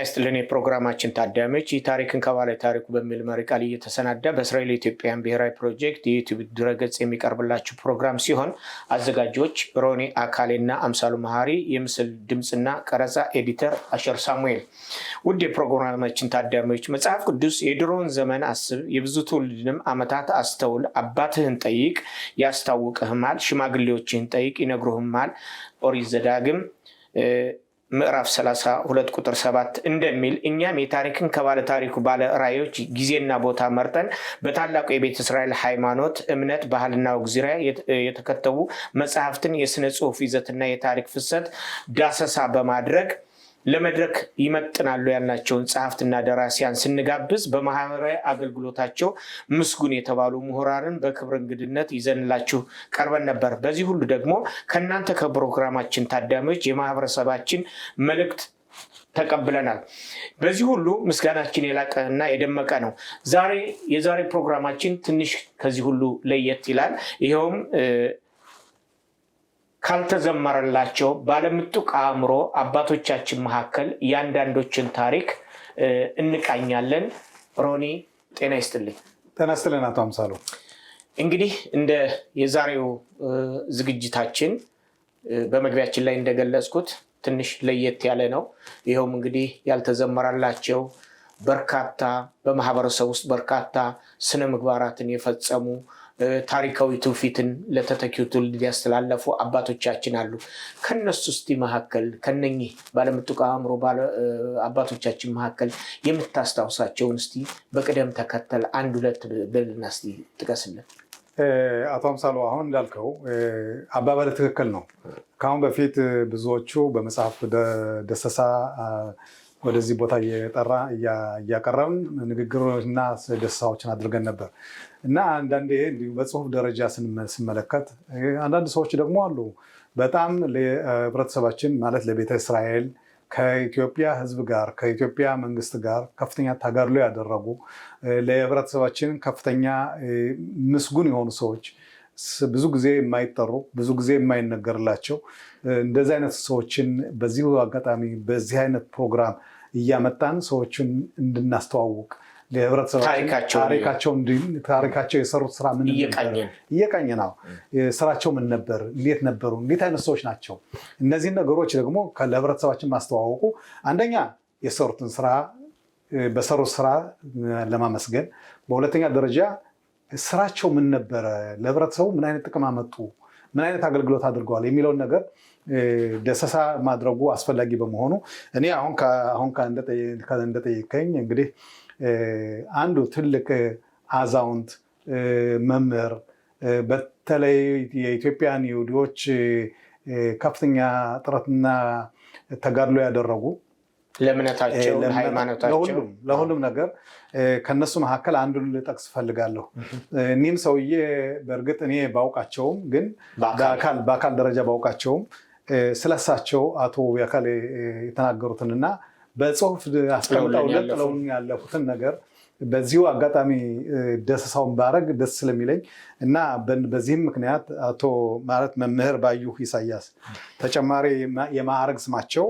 ይስጥልን የፕሮግራማችን ታዳሚዎች ታሪክን ከባለ ታሪኩ በሚል መሪ ቃል እየተሰናዳ በእስራኤል ኢትዮጵያን ብሔራዊ ፕሮጀክት የዩቲዩብ ድረገጽ የሚቀርብላችሁ ፕሮግራም ሲሆን አዘጋጆች ሮኒ አካሌና አምሳሉ መሐሪ፣ የምስል ድምጽና ቀረጻ ኤዲተር አሸር ሳሙኤል። ውድ የፕሮግራማችን ታዳሚዎች መጽሐፍ ቅዱስ የድሮውን ዘመን አስብ፣ የብዙ ትውልድንም ዓመታት አስተውል፣ አባትህን ጠይቅ ያስታውቅህማል፣ ሽማግሌዎችህን ጠይቅ ይነግሩህማል ኦሪት ዘዳግም ምዕራፍ 32 ቁጥር 7 እንደሚል እኛም የታሪክን ከባለ ታሪኩ ባለ ራእዮች ጊዜና ቦታ መርጠን በታላቁ የቤተ እስራኤል ሃይማኖት እምነት ባህልና ወግ ዙሪያ የተከተቡ መጽሐፍትን የሥነ ጽሑፍ ይዘትና የታሪክ ፍሰት ዳሰሳ በማድረግ ለመድረክ ይመጥናሉ ያልናቸውን ጸሐፍትና ደራሲያን ስንጋብዝ በማህበራዊ አገልግሎታቸው ምስጉን የተባሉ ምሁራንን በክብር እንግድነት ይዘንላችሁ ቀርበን ነበር። በዚህ ሁሉ ደግሞ ከእናንተ ከፕሮግራማችን ታዳሚዎች የማህበረሰባችን መልእክት ተቀብለናል። በዚህ ሁሉ ምስጋናችን የላቀና የደመቀ ነው። የዛሬ ፕሮግራማችን ትንሽ ከዚህ ሁሉ ለየት ይላል። ይኸውም ካልተዘመረላቸው ባለምጡቅ አእምሮ አባቶቻችን መካከል ያንዳንዶችን ታሪክ እንቃኛለን። ሮኒ ጤና ይስጥልኝ። ጤና ይስጥልን አቶ አምሳሉ። እንግዲህ እንደ የዛሬው ዝግጅታችን በመግቢያችን ላይ እንደገለጽኩት ትንሽ ለየት ያለ ነው። ይኸውም እንግዲህ ያልተዘመረላቸው በርካታ በማህበረሰብ ውስጥ በርካታ ስነ ምግባራትን የፈጸሙ ታሪካዊ ትውፊትን ለተተኪው ትውልድ ያስተላለፉ አባቶቻችን አሉ። ከነሱ እስቲ መካከል ከነኚህ ባለምጡቅ አእምሮ አባቶቻችን መካከል የምታስታውሳቸውን እስቲ በቅደም ተከተል አንድ ሁለት ብልና እስቲ ጥቀስልን። አቶ አምሳሉ አሁን እንዳልከው አባባል ትክክል ነው። ከአሁን በፊት ብዙዎቹ በመጽሐፍ ደሰሳ ወደዚህ ቦታ እያቀረብን ንግግሮችና ደስታዎችን አድርገን ነበር እና አንዳንዴ በጽሁፍ ደረጃ ስንመለከት አንዳንድ ሰዎች ደግሞ አሉ በጣም ለህብረተሰባችን ማለት ለቤተ እስራኤል ከኢትዮጵያ ህዝብ ጋር ከኢትዮጵያ መንግስት ጋር ከፍተኛ ተጋድሎ ያደረጉ ለህብረተሰባችን ከፍተኛ ምስጉን የሆኑ ሰዎች ብዙ ጊዜ የማይጠሩ ብዙ ጊዜ የማይነገርላቸው እንደዚህ አይነት ሰዎችን በዚሁ አጋጣሚ በዚህ አይነት ፕሮግራም እያመጣን ሰዎችን እንድናስተዋውቅ ታሪካቸው የሰሩት ስራ ምን እየቃኘ ነው፣ ስራቸው ምን ነበር፣ እንዴት ነበሩ፣ እንዴት አይነት ሰዎች ናቸው። እነዚህን ነገሮች ደግሞ ለህብረተሰባችን ማስተዋወቁ አንደኛ የሰሩትን ስራ በሰሩት ስራ ለማመስገን፣ በሁለተኛ ደረጃ ስራቸው ምን ነበረ፣ ለህብረተሰቡ ምን አይነት ጥቅም አመጡ፣ ምን አይነት አገልግሎት አድርገዋል የሚለውን ነገር ደሰሳ ማድረጉ አስፈላጊ በመሆኑ እኔ አሁን እንደጠየቀኝ እንግዲህ አንዱ ትልቅ አዛውንት መምህር በተለይ የኢትዮጵያን ይሁዲዎች ከፍተኛ ጥረትና ተጋድሎ ያደረጉ ለእምነታቸው ለሃይማኖታቸው ለሁሉም ነገር ከነሱ መካከል አንዱን ልጠቅስ ፈልጋለሁ። እኒህም ሰውዬ በእርግጥ እኔ ባውቃቸውም ግን በአካል ደረጃ ባውቃቸውም ስለሳቸው አቶ ያካል የተናገሩትንና በጽሁፍ አስቀምጠው ለጥለውን ያለፉትን ነገር በዚሁ አጋጣሚ ደስሳውን ባረግ ደስ ስለሚለኝ እና በዚህም ምክንያት አቶ ማለት መምህር ባዩህ ኢሳያስ ተጨማሪ የማዕረግ ስማቸው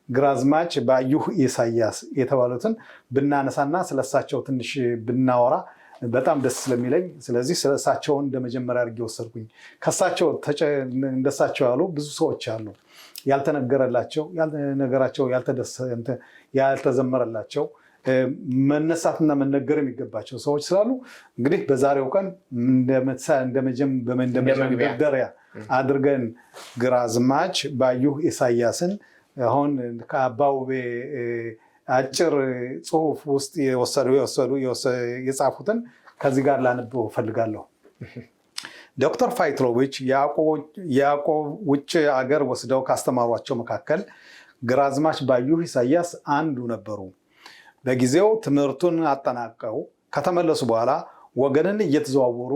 ግራዝማች ባዩህ ኢሳያስ የተባሉትን ብናነሳና ስለሳቸው ትንሽ ብናወራ በጣም ደስ ስለሚለኝ ስለዚህ ስለሳቸውን እንደመጀመሪያ አድርጌ ወሰድኩኝ። ከሳቸው እንደሳቸው ያሉ ብዙ ሰዎች አሉ ያልተነገረላቸው ነገራቸው ያልተዘመረላቸው መነሳትና መነገር የሚገባቸው ሰዎች ስላሉ እንግዲህ በዛሬው ቀን እንደመጀመሪያ አድርገን ግራዝማች ባዩህ ኢሳያስን አሁን ከአባውቤ አጭር ጽሁፍ ውስጥ የጻፉትን ከዚህ ጋር ላነበው ፈልጋለሁ። ዶክተር ፋይትሎቪች ያዕቆብ ውጭ አገር ወስደው ካስተማሯቸው መካከል ግራዝማች ባዩህ ኢሳያስ አንዱ ነበሩ። በጊዜው ትምህርቱን አጠናቀው ከተመለሱ በኋላ ወገንን እየተዘዋወሩ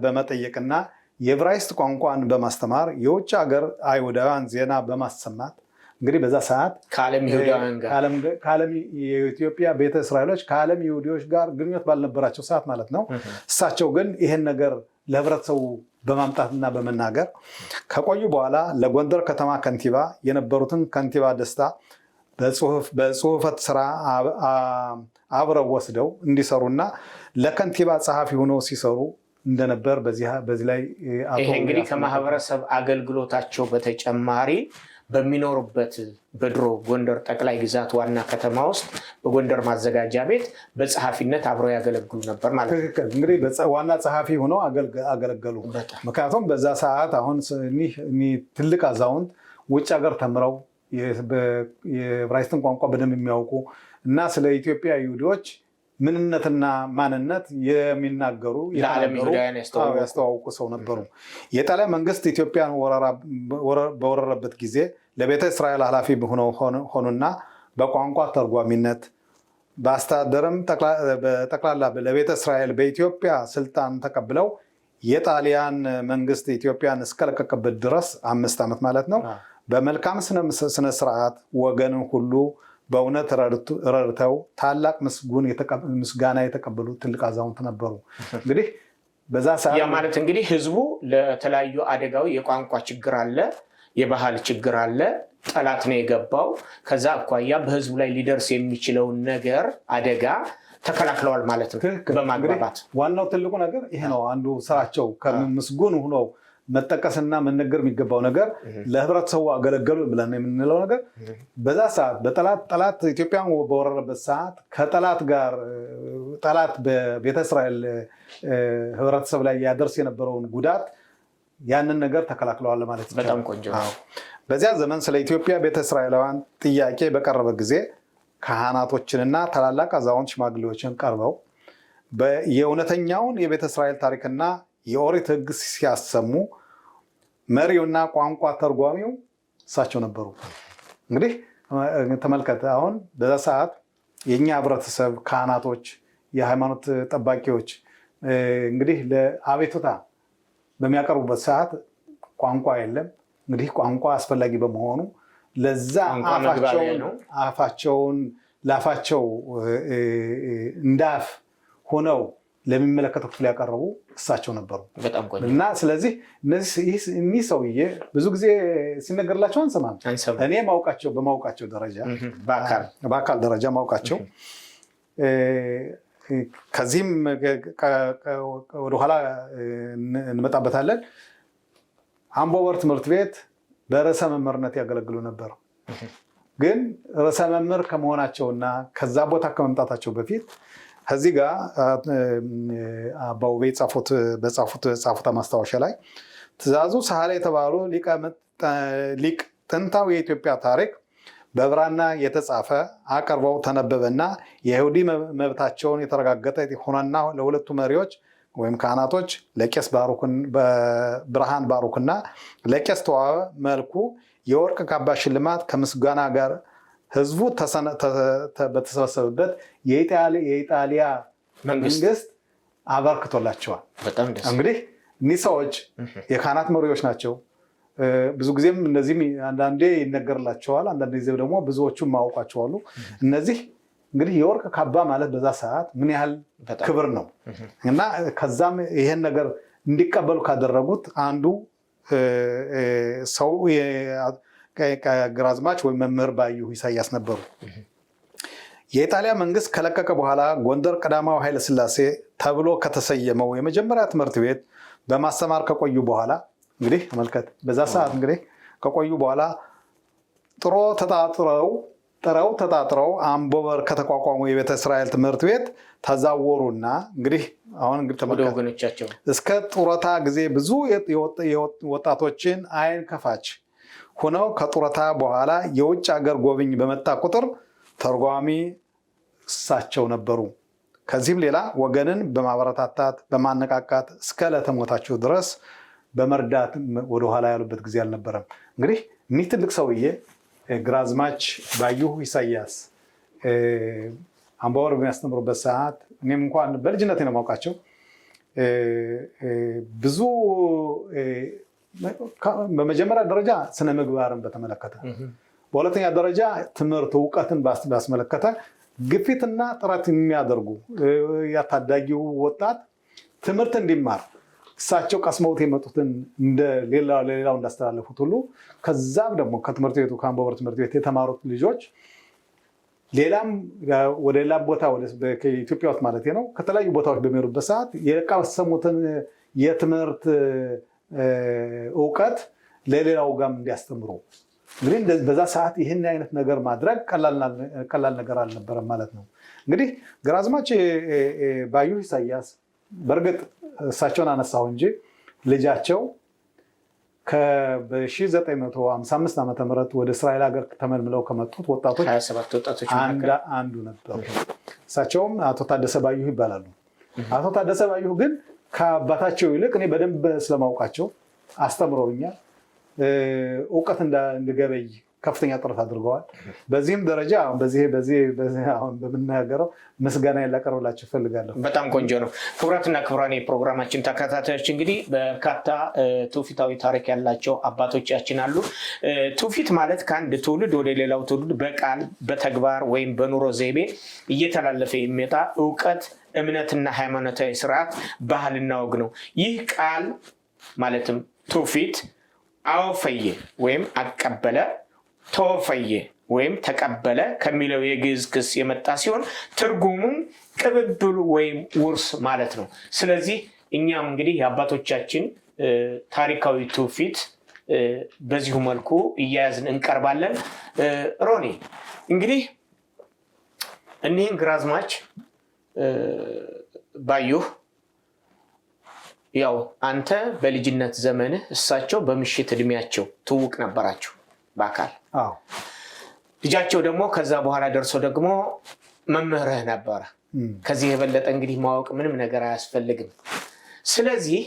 በመጠየቅና የዕብራይስጥ ቋንቋን በማስተማር የውጭ ሀገር አይሁዳውያን ዜና በማሰማት እንግዲህ በዛ ሰዓት ከዓለም የኢትዮጵያ ቤተ እስራኤሎች ከዓለም ይሁዲዎች ጋር ግንኙነት ባልነበራቸው ሰዓት ማለት ነው። እሳቸው ግን ይህን ነገር ለህብረተሰቡ በማምጣትና በመናገር ከቆዩ በኋላ ለጎንደር ከተማ ከንቲባ የነበሩትን ከንቲባ ደስታ በጽሁፈት ስራ አብረው ወስደው እንዲሰሩና ለከንቲባ ጸሐፊ ሆነው ሲሰሩ እንደነበር በዚህ ላይ ይሄ እንግዲህ ከማህበረሰብ አገልግሎታቸው በተጨማሪ በሚኖሩበት በድሮ ጎንደር ጠቅላይ ግዛት ዋና ከተማ ውስጥ በጎንደር ማዘጋጃ ቤት በጸሐፊነት አብረው ያገለግሉ ነበር ማለት ነው። ትክክል። እንግዲህ ዋና ጸሐፊ ሆነው አገለገሉ። ምክንያቱም በዛ ሰዓት አሁን ትልቅ አዛውንት ውጭ ሀገር ተምረው የዕብራይስጥን ቋንቋ በደንብ የሚያውቁ እና ስለ ኢትዮጵያ ይሁዲዎች ምንነትና ማንነት የሚናገሩ ያስተዋውቁ ሰው ነበሩ። የጣሊያን መንግስት ኢትዮጵያን በወረረበት ጊዜ ለቤተ እስራኤል ኃላፊ ሆኑና በቋንቋ ተርጓሚነት በአስተዳደርም በጠቅላላ ለቤተ እስራኤል በኢትዮጵያ ስልጣን ተቀብለው የጣሊያን መንግስት ኢትዮጵያን እስከለቀቀበት ድረስ 5 ዓመት ማለት ነው በመልካም ስነ ስርዓት ወገንን ሁሉ በእውነት ረድተው ታላቅ ምስጋና የተቀበሉ ትልቅ አዛውንት ነበሩ። እንግዲህ በዛ ሰዓት ያ ማለት እንግዲህ ህዝቡ ለተለያዩ አደጋው የቋንቋ ችግር አለ፣ የባህል ችግር አለ፣ ጠላት ነው የገባው። ከዛ አኳያ በህዝቡ ላይ ሊደርስ የሚችለውን ነገር አደጋ ተከላክለዋል ማለት ነው በማግባባት። ዋናው ትልቁ ነገር ይሄ ነው። አንዱ ስራቸው ከምስጉን ሆነው መጠቀስና መነገር የሚገባው ነገር ለህብረተሰቡ አገለገሉ ብለን የምንለው ነገር በዛ ሰዓት ጠላት ኢትዮጵያን በወረረበት ሰዓት ከጠላት ጋር ጠላት በቤተ እስራኤል ህብረተሰብ ላይ ያደርስ የነበረውን ጉዳት ያንን ነገር ተከላክለዋል ማለት ይቻላል። በጣም ቆንጆ። በዚያ ዘመን ስለ ኢትዮጵያ ቤተ እስራኤላውያን ጥያቄ በቀረበ ጊዜ ካህናቶችንና ታላላቅ አዛውንት ሽማግሌዎችን ቀርበው የእውነተኛውን የቤተ እስራኤል ታሪክና የኦሪት ህግ ሲያሰሙ መሪውና ቋንቋ ተርጓሚው እሳቸው ነበሩ። እንግዲህ ተመልከተ፣ አሁን በዛ ሰዓት የኛ ህብረተሰብ ካህናቶች፣ የሃይማኖት ጠባቂዎች እንግዲህ ለአቤቱታ በሚያቀርቡበት ሰዓት ቋንቋ የለም። እንግዲህ ቋንቋ አስፈላጊ በመሆኑ ለዛ አፋቸውን ላፋቸው እንዳፍ ሆነው ለሚመለከተው ክፍል ያቀረቡ እሳቸው ነበሩ እና ስለዚህ እኒህ ሰውዬ ብዙ ጊዜ ሲነገርላቸው አንሰማም። እኔ በማውቃቸው ደረጃ በአካል ደረጃ ማውቃቸው ከዚህም ወደኋላ እንመጣበታለን። አምቦ በር ትምህርት ቤት በርዕሰ መምህርነት ያገለግሉ ነበር። ግን ርዕሰ መምህር ከመሆናቸውና ከዛ ቦታ ከመምጣታቸው በፊት ከዚህ ጋር አባውቤ በጻፉት ማስታወሻ ላይ ትእዛዙ ሳህላ የተባሉ ሊቅ ጥንታዊ የኢትዮጵያ ታሪክ በብራና የተጻፈ አቅርበው ተነበበና የይሁዲ መብታቸውን የተረጋገጠ ሆነና ለሁለቱ መሪዎች ወይም ካህናቶች ለቄስ ብርሃን ባሩክና ለቄስ ተዋበ መልኩ የወርቅ ካባ ሽልማት ከምስጋና ጋር ህዝቡ በተሰበሰበበት የኢጣሊያ መንግስት አበርክቶላቸዋል። እንግዲህ እኒህ ሰዎች የካህናት መሪዎች ናቸው። ብዙ ጊዜም እነዚህም አንዳንዴ ይነገርላቸዋል፣ አንዳንድ ጊዜ ደግሞ ብዙዎቹም ማወቃቸዋሉ። እነዚህ እንግዲህ የወርቅ ካባ ማለት በዛ ሰዓት ምን ያህል ክብር ነው እና ከዛም ይሄን ነገር እንዲቀበሉ ካደረጉት አንዱ ሰው ግራዝማች ወይም መምህር ባዩ ኢሳያስ ነበሩ። የኢጣሊያ መንግስት ከለቀቀ በኋላ ጎንደር ቀዳማዊ ኃይለ ሥላሴ ተብሎ ከተሰየመው የመጀመሪያ ትምህርት ቤት በማስተማር ከቆዩ በኋላ እንግዲህ ተመልከት፣ በዛ ሰዓት እንግዲህ ከቆዩ በኋላ ጥረው ተጣጥረው አምቦ በር ከተቋቋሙ የቤተ እስራኤል ትምህርት ቤት ተዛወሩና እንግዲህ አሁን ተመልከት እስከ ጡረታ ጊዜ ብዙ ወጣቶችን አይን ከፋች ሆነው ከጡረታ በኋላ የውጭ ሀገር ጎብኝ በመጣ ቁጥር ተርጓሚ እሳቸው ነበሩ። ከዚህም ሌላ ወገንን በማበረታታት በማነቃቃት እስከ ዕለተ ሞታቸው ድረስ በመርዳት ወደኋላ ያሉበት ጊዜ አልነበረም። እንግዲህ እኒህ ትልቅ ሰውዬ ግራዝማች ባዩ ኢሳያስ አምቦ በር በሚያስተምሩበት ሰዓት እኔም እንኳን በልጅነቴ ነው የማውቃቸው ብዙ በመጀመሪያ ደረጃ ስነ ምግባርን በተመለከተ፣ በሁለተኛ ደረጃ ትምህርት እውቀትን ባስመለከተ ግፊትና ጥረት የሚያደርጉ ያታዳጊው ወጣት ትምህርት እንዲማር እሳቸው ቀስመውት የመጡትን እንደ ሌላው እንዳስተላለፉት ሁሉ ከዛም ደግሞ ከትምህርት ቤቱ ከአምቦበር ትምህርት ቤት የተማሩት ልጆች ሌላም ወደ ሌላ ቦታ ከኢትዮጵያ ውስጥ ማለት ነው ከተለያዩ ቦታዎች በሚሄዱበት ሰዓት የቀሰሙትን የትምህርት እውቀት ለሌላው ጋም እንዲያስተምሩ እንግዲህ በዛ ሰዓት ይህን አይነት ነገር ማድረግ ቀላል ነገር አልነበረም ማለት ነው። እንግዲህ ግራዝማች ባዩ ኢሳያስ በእርግጥ እሳቸውን አነሳው እንጂ ልጃቸው በ1955 ዓ.ም ወደ እስራኤል ሀገር ተመልምለው ከመጡት ወጣቶች 27 ወጣቶች አንዱ ነበሩ። እሳቸውም አቶ ታደሰ ባዩ ይባላሉ። አቶ ታደሰ ባዩ ግን ከአባታቸው ይልቅ እኔ በደንብ ስለማውቃቸው አስተምረውኛል። እውቀት እንድገበይ ከፍተኛ ጥረት አድርገዋል። በዚህም ደረጃ በዚህ አሁን በምናገረው ምስጋና ላቀርብላችሁ እፈልጋለሁ። በጣም ቆንጆ ነው። ክቡራትና ክቡራን የፕሮግራማችን ተከታታዮች እንግዲህ በርካታ ትውፊታዊ ታሪክ ያላቸው አባቶቻችን አሉ። ትውፊት ማለት ከአንድ ትውልድ ወደ ሌላው ትውልድ በቃል በተግባር ወይም በኑሮ ዘይቤ እየተላለፈ የሚመጣ እውቀት፣ እምነትና ሃይማኖታዊ ስርዓት፣ ባህልና ወግ ነው። ይህ ቃል ማለትም ትውፊት አወፈየ ወይም አቀበለ፣ ተወፈየ ወይም ተቀበለ ከሚለው የግዕዝ ክስ የመጣ ሲሆን ትርጉሙም ቅብብል ወይም ውርስ ማለት ነው። ስለዚህ እኛም እንግዲህ የአባቶቻችን ታሪካዊ ትውፊት በዚሁ መልኩ እያያዝን እንቀርባለን። ሮኒ እንግዲህ እኒህን ግራዝማች ባዩህ ያው አንተ በልጅነት ዘመንህ እሳቸው በምሽት እድሜያቸው ትውውቅ ነበራቸው በአካል። ልጃቸው ደግሞ ከዛ በኋላ ደርሶ ደግሞ መምህርህ ነበረ። ከዚህ የበለጠ እንግዲህ ማወቅ ምንም ነገር አያስፈልግም። ስለዚህ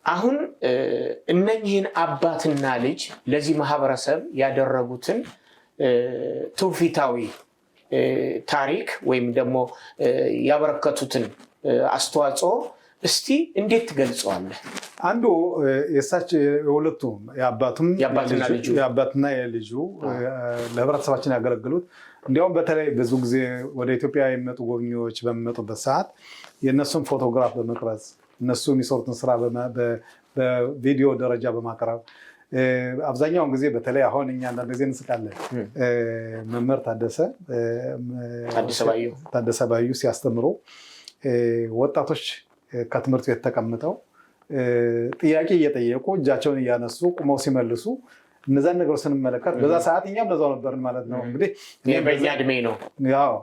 አሁን እነኚህን አባትና ልጅ ለዚህ ማህበረሰብ ያደረጉትን ትውፊታዊ ታሪክ ወይም ደግሞ ያበረከቱትን አስተዋጽኦ እስቲ እንዴት ትገልጸዋለህ? አንዱ የእሳቸው የሁለቱም የአባትና የልጁ ለህብረተሰባችን ያገለግሉት እንዲያውም በተለይ ብዙ ጊዜ ወደ ኢትዮጵያ የሚመጡ ጎብኚዎች በሚመጡበት ሰዓት የእነሱን ፎቶግራፍ በመቅረጽ እነሱ የሚሰሩትን ስራ በቪዲዮ ደረጃ በማቅረብ አብዛኛውን ጊዜ በተለይ አሁን እኛ አንዳንድ ጊዜ እንስቃለን። መምህር ታደሰ ባዩ ሲያስተምሩ ወጣቶች ከትምህርት ቤት ተቀምጠው ጥያቄ እየጠየቁ እጃቸውን እያነሱ ቁመው ሲመልሱ እነዛን ነገሮች ስንመለከት በዛ ሰዓት እኛም ለዛው ነበርን ማለት ነው። እንግዲህ በእኛ እድሜ ነው።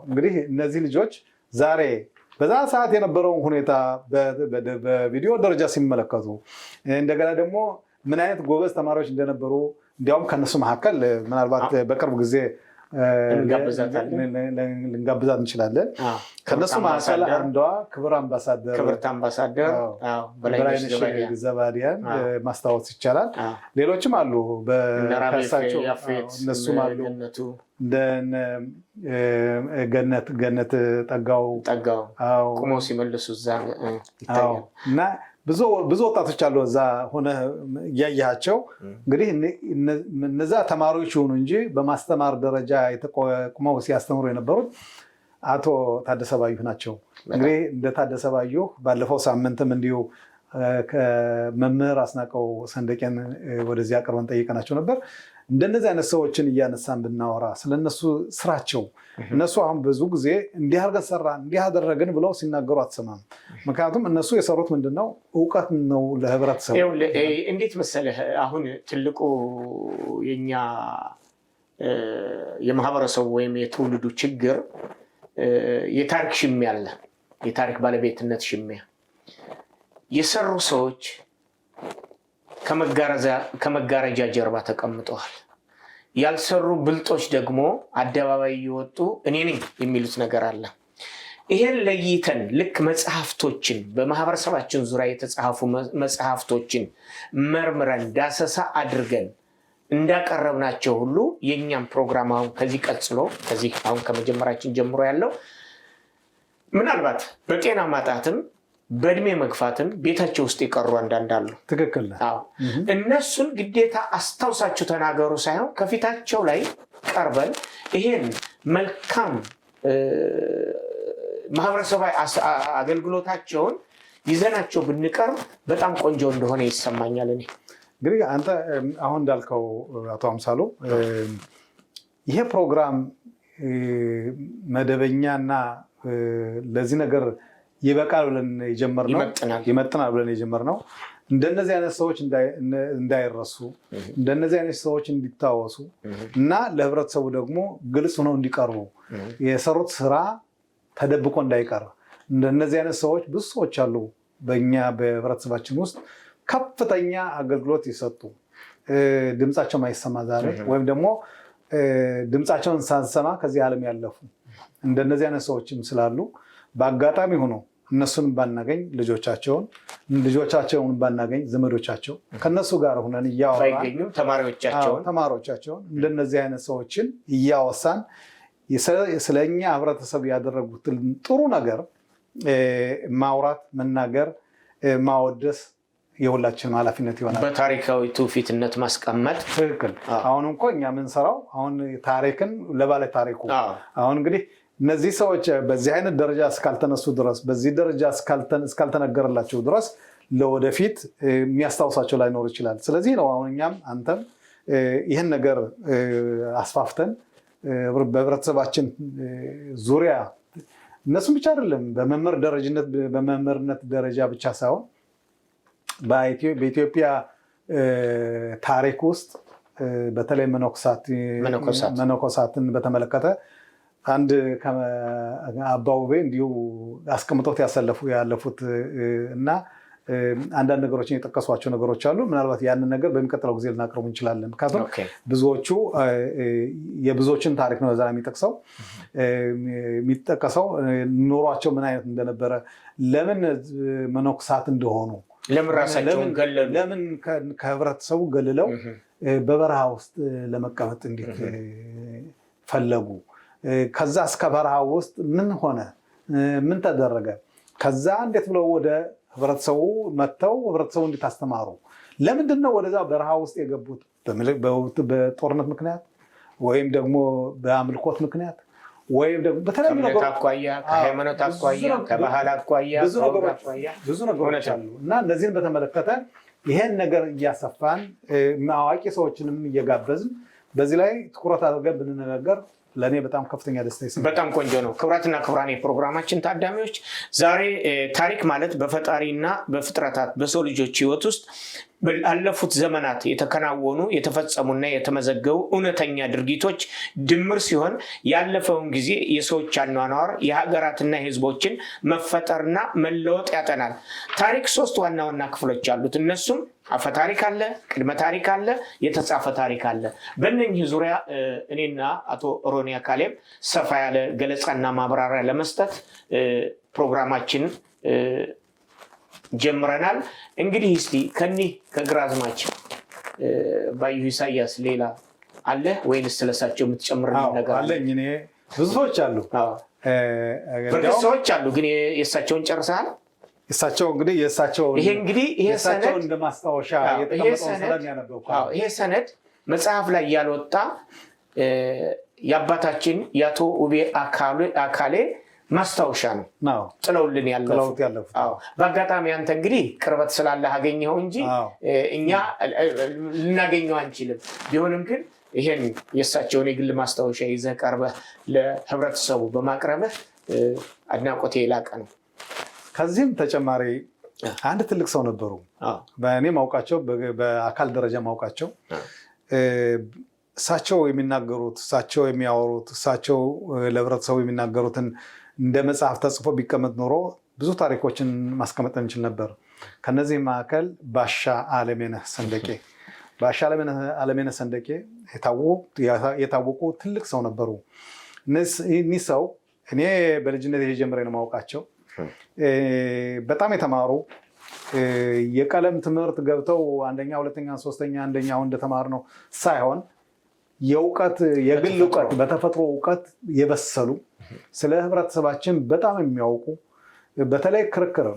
እንግዲህ እነዚህ ልጆች ዛሬ በዛ ሰዓት የነበረውን ሁኔታ በቪዲዮ ደረጃ ሲመለከቱ እንደገና ደግሞ ምን አይነት ጎበዝ ተማሪዎች እንደነበሩ እንዲያውም ከነሱ መካከል ምናልባት በቅርብ ጊዜ ልንጋብዛት እንችላለን። ከነሱ መካከል አንዷ ክብርት አምባሳደር በላይነሽ ዘባዲያን ማስታወስ ይቻላል። ሌሎችም አሉ። በሳቸው እነሱም አሉ። ገነት ጠጋው ቁሞ ሲመልሱ እዛ ይታያል። እና ብዙ ወጣቶች አሉ እዛ ሆነ እያያቸው። እንግዲህ እነዛ ተማሪዎች ይሁኑ እንጂ በማስተማር ደረጃ ቁመው ሲያስተምሩ የነበሩት አቶ ታደሰ ባዩ ናቸው። እንግዲህ እንደ ታደሰ ባዩ ባለፈው ሳምንትም እንዲሁ ከመምህር አስናቀው ሰንደቄን ወደዚህ አቅርበን ጠይቀናቸው ነበር። እንደነዚህ አይነት ሰዎችን እያነሳን ብናወራ ስለነሱ ስራቸው እነሱ አሁን ብዙ ጊዜ እንዲህ አድርገን ሰራን እንዲህ አደረግን ብለው ሲናገሩ አትሰማም። ምክንያቱም እነሱ የሰሩት ምንድነው? እውቀት ነው ለህብረተሰቡ። እንዴት መሰለህ አሁን ትልቁ የኛ የማህበረሰቡ ወይም የትውልዱ ችግር የታሪክ ሽሚያ አለ። የታሪክ ባለቤትነት ሽሚያ የሰሩ ሰዎች ከመጋረጃ ጀርባ ተቀምጠዋል። ያልሰሩ ብልጦች ደግሞ አደባባይ እየወጡ እኔ ነኝ የሚሉት ነገር አለ። ይሄን ለይተን ልክ መጽሐፍቶችን በማህበረሰባችን ዙሪያ የተጻፉ መጽሐፍቶችን መርምረን ዳሰሳ አድርገን እንዳቀረብናቸው ሁሉ የኛም ፕሮግራም አሁን ከዚህ ቀጥሎ ከዚህ አሁን ከመጀመራችን ጀምሮ ያለው ምናልባት በጤና ማጣትም በእድሜ መግፋትም ቤታቸው ውስጥ የቀሩ አንዳንዳሉ። ትክክል ነው። እነሱን ግዴታ አስታውሳችሁ ተናገሩ ሳይሆን ከፊታቸው ላይ ቀርበን ይሄን መልካም ማህበረሰባዊ አገልግሎታቸውን ይዘናቸው ብንቀርብ በጣም ቆንጆ እንደሆነ ይሰማኛል። እኔ እንግዲህ አንተ አሁን እንዳልከው አቶ አምሳሉ ይሄ ፕሮግራም መደበኛና ለዚህ ነገር ይበቃል ብለን የጀመርነው ይመጥናል ብለን የጀመርነው እንደነዚህ አይነት ሰዎች እንዳይረሱ እንደነዚህ አይነት ሰዎች እንዲታወሱ እና ለህብረተሰቡ ደግሞ ግልጽ ሆነው እንዲቀርቡ የሰሩት ስራ ተደብቆ እንዳይቀር እንደነዚህ አይነት ሰዎች ብዙ ሰዎች አሉ በእኛ በህብረተሰባችን ውስጥ ከፍተኛ አገልግሎት ይሰጡ ድምጻቸው ማይሰማ ዛሬ ወይም ደግሞ ድምጻቸውን ሳንሰማ ከዚህ ዓለም ያለፉ እንደነዚህ አይነት ሰዎችም ስላሉ በአጋጣሚ ሆኖ እነሱን ባናገኝ ልጆቻቸውን ባናገኝ ዘመዶቻቸው ከነሱ ጋር ሆነን እያወራን ተማሪዎቻቸውን እንደነዚህ አይነት ሰዎችን እያወሳን ስለኛ ህብረተሰብ ያደረጉትን ጥሩ ነገር ማውራት መናገር ማወደስ የሁላችንም ኃላፊነት ይሆናል። በታሪካዊ ትውፊትነት ማስቀመጥ ትክክል። አሁን እንኳን እኛ የምንሰራው አሁን ታሪክን ለባለ ታሪኩ አሁን እንግዲህ እነዚህ ሰዎች በዚህ አይነት ደረጃ እስካልተነሱ ድረስ በዚህ ደረጃ እስካልተነገረላቸው ድረስ ለወደፊት የሚያስታውሳቸው ላይኖር ይችላል። ስለዚህ ነው አሁን እኛም አንተም ይህን ነገር አስፋፍተን በህብረተሰባችን ዙሪያ እነሱም ብቻ አይደለም በመምህርነት ደረጃ ብቻ ሳይሆን በኢትዮጵያ ታሪክ ውስጥ በተለይ መነኮሳትን በተመለከተ አንድ አባውቤ እንዲሁ አስቀምጦት ያለፉት እና አንዳንድ ነገሮችን የጠቀሷቸው ነገሮች አሉ። ምናልባት ያንን ነገር በሚቀጥለው ጊዜ ልናቀርቡ እንችላለን። ምክንያቱም የብዙዎችን ታሪክ ነው እዛ የሚጠቀሰው ኑሯቸው ምን አይነት እንደነበረ ለምን መነኮሳት እንደሆኑ ለምን ከህብረተሰቡ ገልለው በበረሃ ውስጥ ለመቀመጥ እንዴት ፈለጉ? ከዛ እስከ በረሃ ውስጥ ምን ሆነ? ምን ተደረገ? ከዛ እንዴት ብለው ወደ ህብረተሰቡ መጥተው ህብረተሰቡ እንዴት አስተማሩ? ለምንድነው ወደዛ በረሃ ውስጥ የገቡት? በጦርነት ምክንያት ወይም ደግሞ በአምልኮት ምክንያት ወይም ደግሞ በተለያዩ ነገሮች ከሃይማኖት አኳያ ከባህል አኳያ ብዙ ነገሮች አሉ እና እነዚህን በተመለከተ ይሄን ነገር እያሰፋን አዋቂ ሰዎችንም እየጋበዝን በዚህ ላይ ትኩረት አድርገን ብንነጋገር ለእኔ በጣም ከፍተኛ ደስታ ይሰማኛል። በጣም ቆንጆ ነው። ክቡራትና ክቡራን የፕሮግራማችን ታዳሚዎች ዛሬ ታሪክ ማለት በፈጣሪና በፍጥረታት በሰው ልጆች ህይወት ውስጥ ባለፉት ዘመናት የተከናወኑ የተፈጸሙና የተመዘገቡ እውነተኛ ድርጊቶች ድምር ሲሆን ያለፈውን ጊዜ የሰዎች አኗኗር የሀገራትና የህዝቦችን መፈጠርና መለወጥ ያጠናል። ታሪክ 3 ዋና ዋና ክፍሎች አሉት። እነሱም አፈ ታሪክ አለ፣ ቅድመ ታሪክ አለ፣ የተጻፈ ታሪክ አለ። በእነኚህ ዙሪያ እኔና አቶ ሮኒ አካሌም ሰፋ ያለ ገለጻና ማብራሪያ ለመስጠት ፕሮግራማችን ጀምረናል። እንግዲህ እስቲ ከኒህ ከግራዝማች ባዩ ኢሳያስ ሌላ አለ ወይንስ ስለሳቸው የምትጨምርልን ነገር አለ? እኔ ብዙ ሰዎች አሉ ግን የእሳቸውን ጨርሰሃል? እሳቸው እንግዲህ ይሄ ሰነድ እንደማስታወሻ ይሄ ሰነድ መጽሐፍ ላይ ያልወጣ የአባታችን የአቶ ውቤ አካሌ ማስታወሻ ነው ጥለውልን ያለፉት። በአጋጣሚ አንተ እንግዲህ ቅርበት ስላለህ አገኘኸው እንጂ እኛ ልናገኘው አንችልም። ቢሆንም ግን ይሄን የእሳቸውን የግል ማስታወሻ ይዘህ ቀርበህ ለህብረተሰቡ በማቅረብህ አድናቆቴ የላቀ ነው። ከዚህም ተጨማሪ አንድ ትልቅ ሰው ነበሩ። በእኔ ማውቃቸው በአካል ደረጃ ማውቃቸው እሳቸው የሚናገሩት እሳቸው የሚያወሩት እሳቸው ለህብረተሰቡ የሚናገሩትን እንደ መጽሐፍ ተጽፎ ቢቀመጥ ኖሮ ብዙ ታሪኮችን ማስቀመጥ እንችል ነበር። ከነዚህ መካከል ባሻ አለሜነህ ሰንደቄ የታወቁ ትልቅ ሰው ነበሩ። እኒህ ሰው እኔ በልጅነት ጀምሬ ነው ማውቃቸው። በጣም የተማሩ የቀለም ትምህርት ገብተው አንደኛ፣ ሁለተኛ፣ ሶስተኛ አንደኛው እንደተማር ነው ሳይሆን የእውቀት የግል እውቀት በተፈጥሮ እውቀት የበሰሉ ስለ ህብረተሰባችን በጣም የሚያውቁ በተለይ ክርክር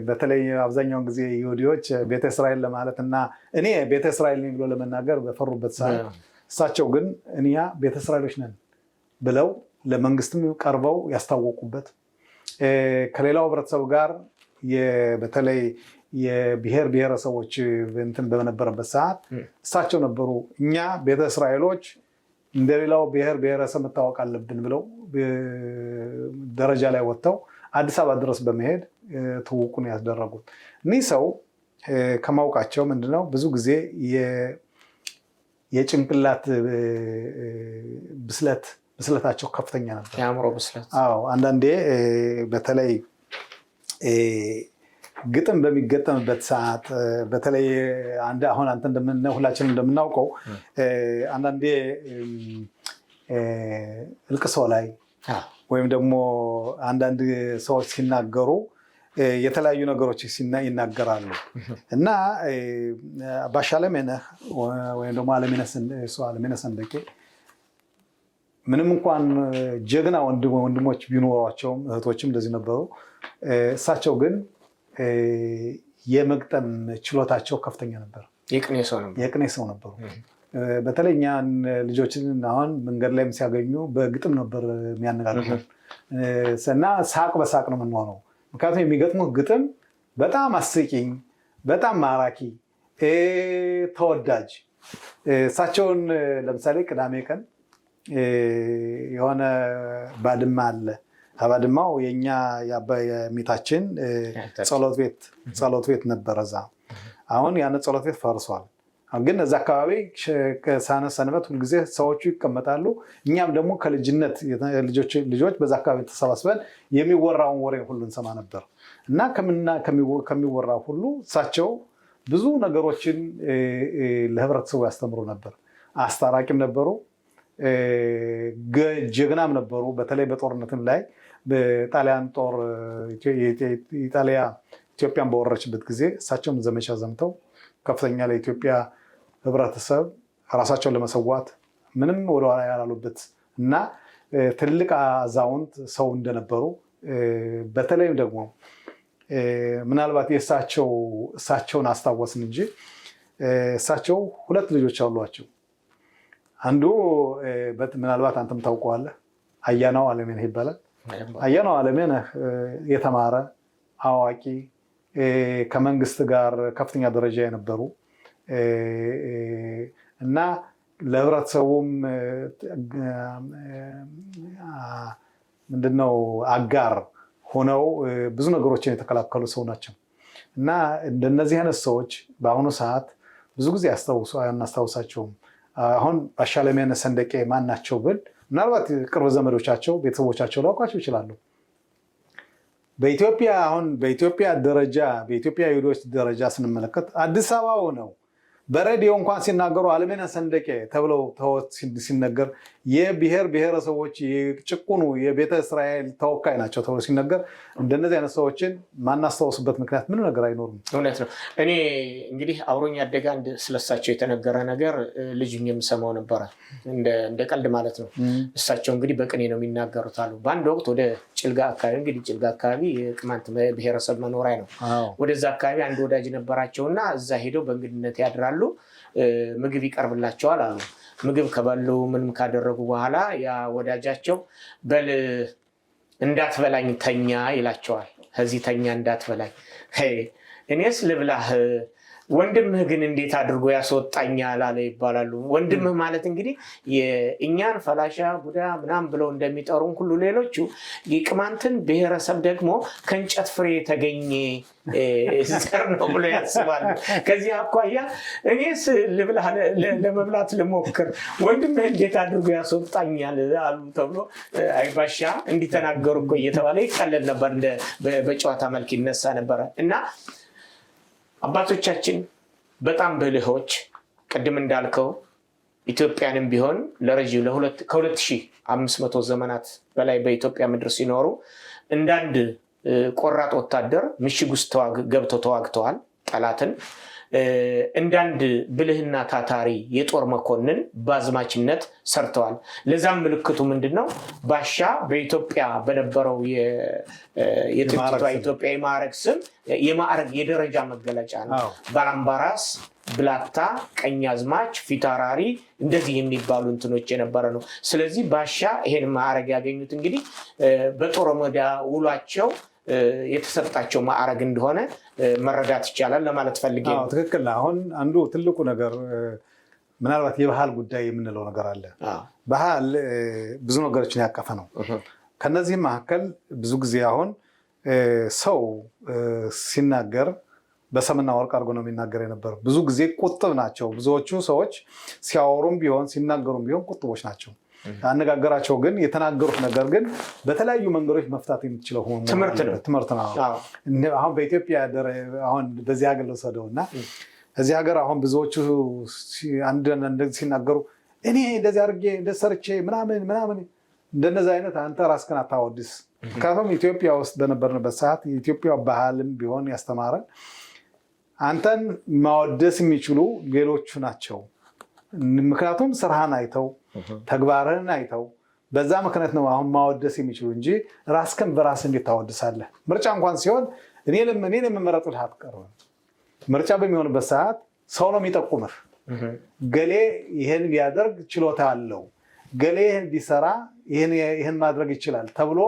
በተለይ አብዛኛውን ጊዜ ይሁዲዎች ቤተ እስራኤል ለማለት እና እኔ ቤተ እስራኤል ነኝ ብሎ ለመናገር በፈሩበት ሰዓት እሳቸው ግን እኛ ቤተ እስራኤሎች ነን ብለው ለመንግስትም ቀርበው ያስታወቁበት ከሌላው ህብረተሰብ ጋር በተለይ የብሔር ብሔረሰቦች እንትን በነበረበት ሰዓት እሳቸው ነበሩ እኛ ቤተ እስራኤሎች እንደሌላው ብሔር ብሔረሰብ መታወቅ አለብን ብለው ደረጃ ላይ ወጥተው አዲስ አበባ ድረስ በመሄድ ትውውቁን ያስደረጉት። እኒህ ሰው ከማውቃቸው ምንድነው ብዙ ጊዜ የጭንቅላት ብስለታቸው ከፍተኛ ነበር። የአእምሮ ብስለት። አዎ አንዳንዴ በተለይ ግጥም በሚገጠምበት ሰዓት በተለይ አሁን አንተ ሁላችንም እንደምናውቀው አንዳንዴ እልቅሶ ላይ ወይም ደግሞ አንዳንድ ሰዎች ሲናገሩ የተለያዩ ነገሮች ይናገራሉ እና ባሻ አለሜነህ ወይም ደግሞ አለሜነህ ሰንደቄ ምንም እንኳን ጀግና ወንድሞች ቢኖሯቸውም እህቶችም እንደዚህ ነበሩ። እሳቸው ግን የመግጠም ችሎታቸው ከፍተኛ ነበር። የቅኔ ሰው ነበሩ። በተለይ እኛን ልጆችን አሁን መንገድ ላይም ሲያገኙ በግጥም ነበር የሚያነጋግሩን እና ሳቅ በሳቅ ነው የምንሆነው። ምክንያቱም የሚገጥሙት ግጥም በጣም አስቂኝ፣ በጣም ማራኪ፣ ተወዳጅ። እሳቸውን ለምሳሌ ቅዳሜ ቀን የሆነ ባድማ አለ። ባድማው የኛ የሚታችን ጸሎት ቤት ነበረ እዛ። አሁን ያን ጸሎት ቤት ፈርሷል። ግን እዛ አካባቢ ሰንበት ሁልጊዜ ሰዎቹ ይቀመጣሉ። እኛም ደግሞ ከልጅነት ልጆች በዛ አካባቢ ተሰባስበን የሚወራውን ወሬ ሁሉ እንሰማ ነበር እና ከሚወራው ሁሉ እሳቸው ብዙ ነገሮችን ለህብረተሰቡ ያስተምሩ ነበር። አስታራቂም ነበሩ፣ ጀግናም ነበሩ። በተለይ በጦርነትም ላይ በጣሊያን ጦር ኢጣሊያ ኢትዮጵያን በወረረችበት ጊዜ እሳቸውም ዘመቻ ዘምተው ከፍተኛ ለኢትዮጵያ ህብረተሰብ ራሳቸውን ለመሰዋት ምንም ወደኋላ ያላሉበት እና ትልቅ አዛውንት ሰው እንደነበሩ በተለይም ደግሞ ምናልባት እሳቸውን አስታወስን እንጂ እሳቸው 2 ልጆች አሏቸው። አንዱ ምናልባት አንተም ታውቀዋለህ፣ አያናው አለሜነህ ይባላል። አያናው አለሜነህ የተማረ አዋቂ፣ ከመንግስት ጋር ከፍተኛ ደረጃ የነበሩ እና ለህብረተሰቡም ምንድነው አጋር ሆነው ብዙ ነገሮችን የተከላከሉ ሰው ናቸው እና እንደነዚህ አይነት ሰዎች በአሁኑ ሰዓት ብዙ ጊዜ አናስታውሳቸውም። አሁን ባሻ አለሜነህ ሰንደቄ ማን ናቸው ብል ምናልባት ቅርብ ዘመዶቻቸው ቤተሰቦቻቸው ላውቃቸው ይችላሉ። በኢትዮጵያ ደረጃ በኢትዮጵያ ይሁዶች ደረጃ ስንመለከት አዲስ አበባ ነው በሬዲዮ እንኳን ሲናገሩ አለሜነህ ሰንደቄ ተብለው ሲነገር የብሔር ብሔረሰቦች የጭቁኑ የቤተ እስራኤል ተወካይ ናቸው ተብሎ ሲነገር እንደነዚህ አይነት ሰዎችን ማናስታውስበት ምክንያት ምንም ነገር አይኖርም። እውነት ነው። እኔ እንግዲህ አብሮኝ ያደገ አንድ ስለሳቸው የተነገረ ነገር ልጅም የምሰማው ነበረ፣ እንደ ቀልድ ማለት ነው። እሳቸው እንግዲህ በቅኔ ነው የሚናገሩት አሉ። በአንድ ወቅት ወደ ጭልጋ አካባቢ እንግዲህ ጭልጋ አካባቢ የቅማንት ብሔረሰብ መኖሪያ ነው። ወደዛ አካባቢ አንድ ወዳጅ ነበራቸውና እዛ ሄደው በእንግድነት ያድራሉ። ምግብ ይቀርብላቸዋል አሉ። ምግብ ከበሉ ምንም ካደረጉ በኋላ ያ ወዳጃቸው በል እንዳትበላኝ ተኛ ይላቸዋል። ከዚህ ተኛ እንዳትበላኝ፣ እኔስ ልብላህ፣ ወንድምህ ግን እንዴት አድርጎ ያስወጣኛል አለ ይባላሉ። ወንድምህ ማለት እንግዲህ የእኛን ፈላሻ ቡዳ ምናምን ብለው እንደሚጠሩን ሁሉ ሌሎቹ የቅማንትን ብሔረሰብ ደግሞ ከእንጨት ፍሬ የተገኘ ዘር ነው ብሎ ያስባሉ። ከዚህ አኳያ እኔስ ልብላ ለመብላት ልሞክር፣ ወንድምህ እንዴት አድርጎ ያስወጣኛል አሉ ተብሎ አይባሻ እንዲተናገሩ እኮ እየተባለ ይቀለል ነበር፣ በጨዋታ መልክ ይነሳ ነበረ እና አባቶቻችን በጣም ብልሆች፣ ቅድም እንዳልከው ኢትዮጵያንም ቢሆን ለረጅም ከ2500 ዘመናት በላይ በኢትዮጵያ ምድር ሲኖሩ እንዳንድ ቆራጥ ወታደር ምሽግ ውስጥ ገብተው ተዋግተዋል ጠላትን። እንዳንድ ብልህና ታታሪ የጦር መኮንን በአዝማችነት ሰርተዋል። ለዛም ምልክቱ ምንድነው? ባሻ በኢትዮጵያ በነበረው የጥንቷ ኢትዮጵያ የማዕረግ ስም የማዕረግ የደረጃ መገለጫ ነው። ባላምባራስ፣ ብላታ፣ ቀኛዝማች፣ ፊታውራሪ እንደዚህ የሚባሉ እንትኖች የነበረ ነው። ስለዚህ ባሻ ይሄን ማዕረግ ያገኙት እንግዲህ በጦር ሜዳ ውሏቸው የተሰጣቸው ማዕረግ እንደሆነ መረዳት ይቻላል ለማለት ፈልጌ ነው። ትክክል። አሁን አንዱ ትልቁ ነገር ምናልባት የባህል ጉዳይ የምንለው ነገር አለ። ባህል ብዙ ነገሮችን ያቀፈ ነው። ከነዚህም መካከል ብዙ ጊዜ አሁን ሰው ሲናገር በሰምና ወርቅ አድርጎ ነው የሚናገር የነበር። ብዙ ጊዜ ቁጥብ ናቸው ብዙዎቹ ሰዎች፣ ሲያወሩም ቢሆን ሲናገሩም ቢሆን ቁጥቦች ናቸው። አነጋገራቸው ግን የተናገሩት ነገር ግን በተለያዩ መንገዶች መፍታት የምትችለው ትምህርት ነው። አሁን በኢትዮጵያ አሁን በዚህ ሀገር ልወሰደው እና እዚህ ሀገር አሁን ብዙዎቹ እንደዚህ ሲናገሩ እኔ እንደዚህ አድርጌ እንደዚህ ሰርቼ ምናምን እንደነዚህ አይነት አንተ ራስህን አታወድስ። ምክንያቱም ኢትዮጵያ ውስጥ በነበርንበት ሰዓት የኢትዮጵያ ባህልም ቢሆን ያስተማረን አንተን ማወደስ የሚችሉ ሌሎቹ ናቸው። ምክንያቱም ስራህን አይተው ተግባርህን አይተው በዛ ምክንያት ነው አሁን ማወደስ የሚችሉ እንጂ ራስህን በራስህ እንዴት ታወድሳለህ? ምርጫ እንኳን ሲሆን እኔን የምመረጥልህ አትቀርብም። ምርጫ በሚሆንበት ሰዓት ሰው ነው የሚጠቁምህ። ገሌ ይህን ሊያደርግ ችሎታ አለው፣ ገሌ ይህን ቢሰራ ይህን ማድረግ ይችላል ተብሎ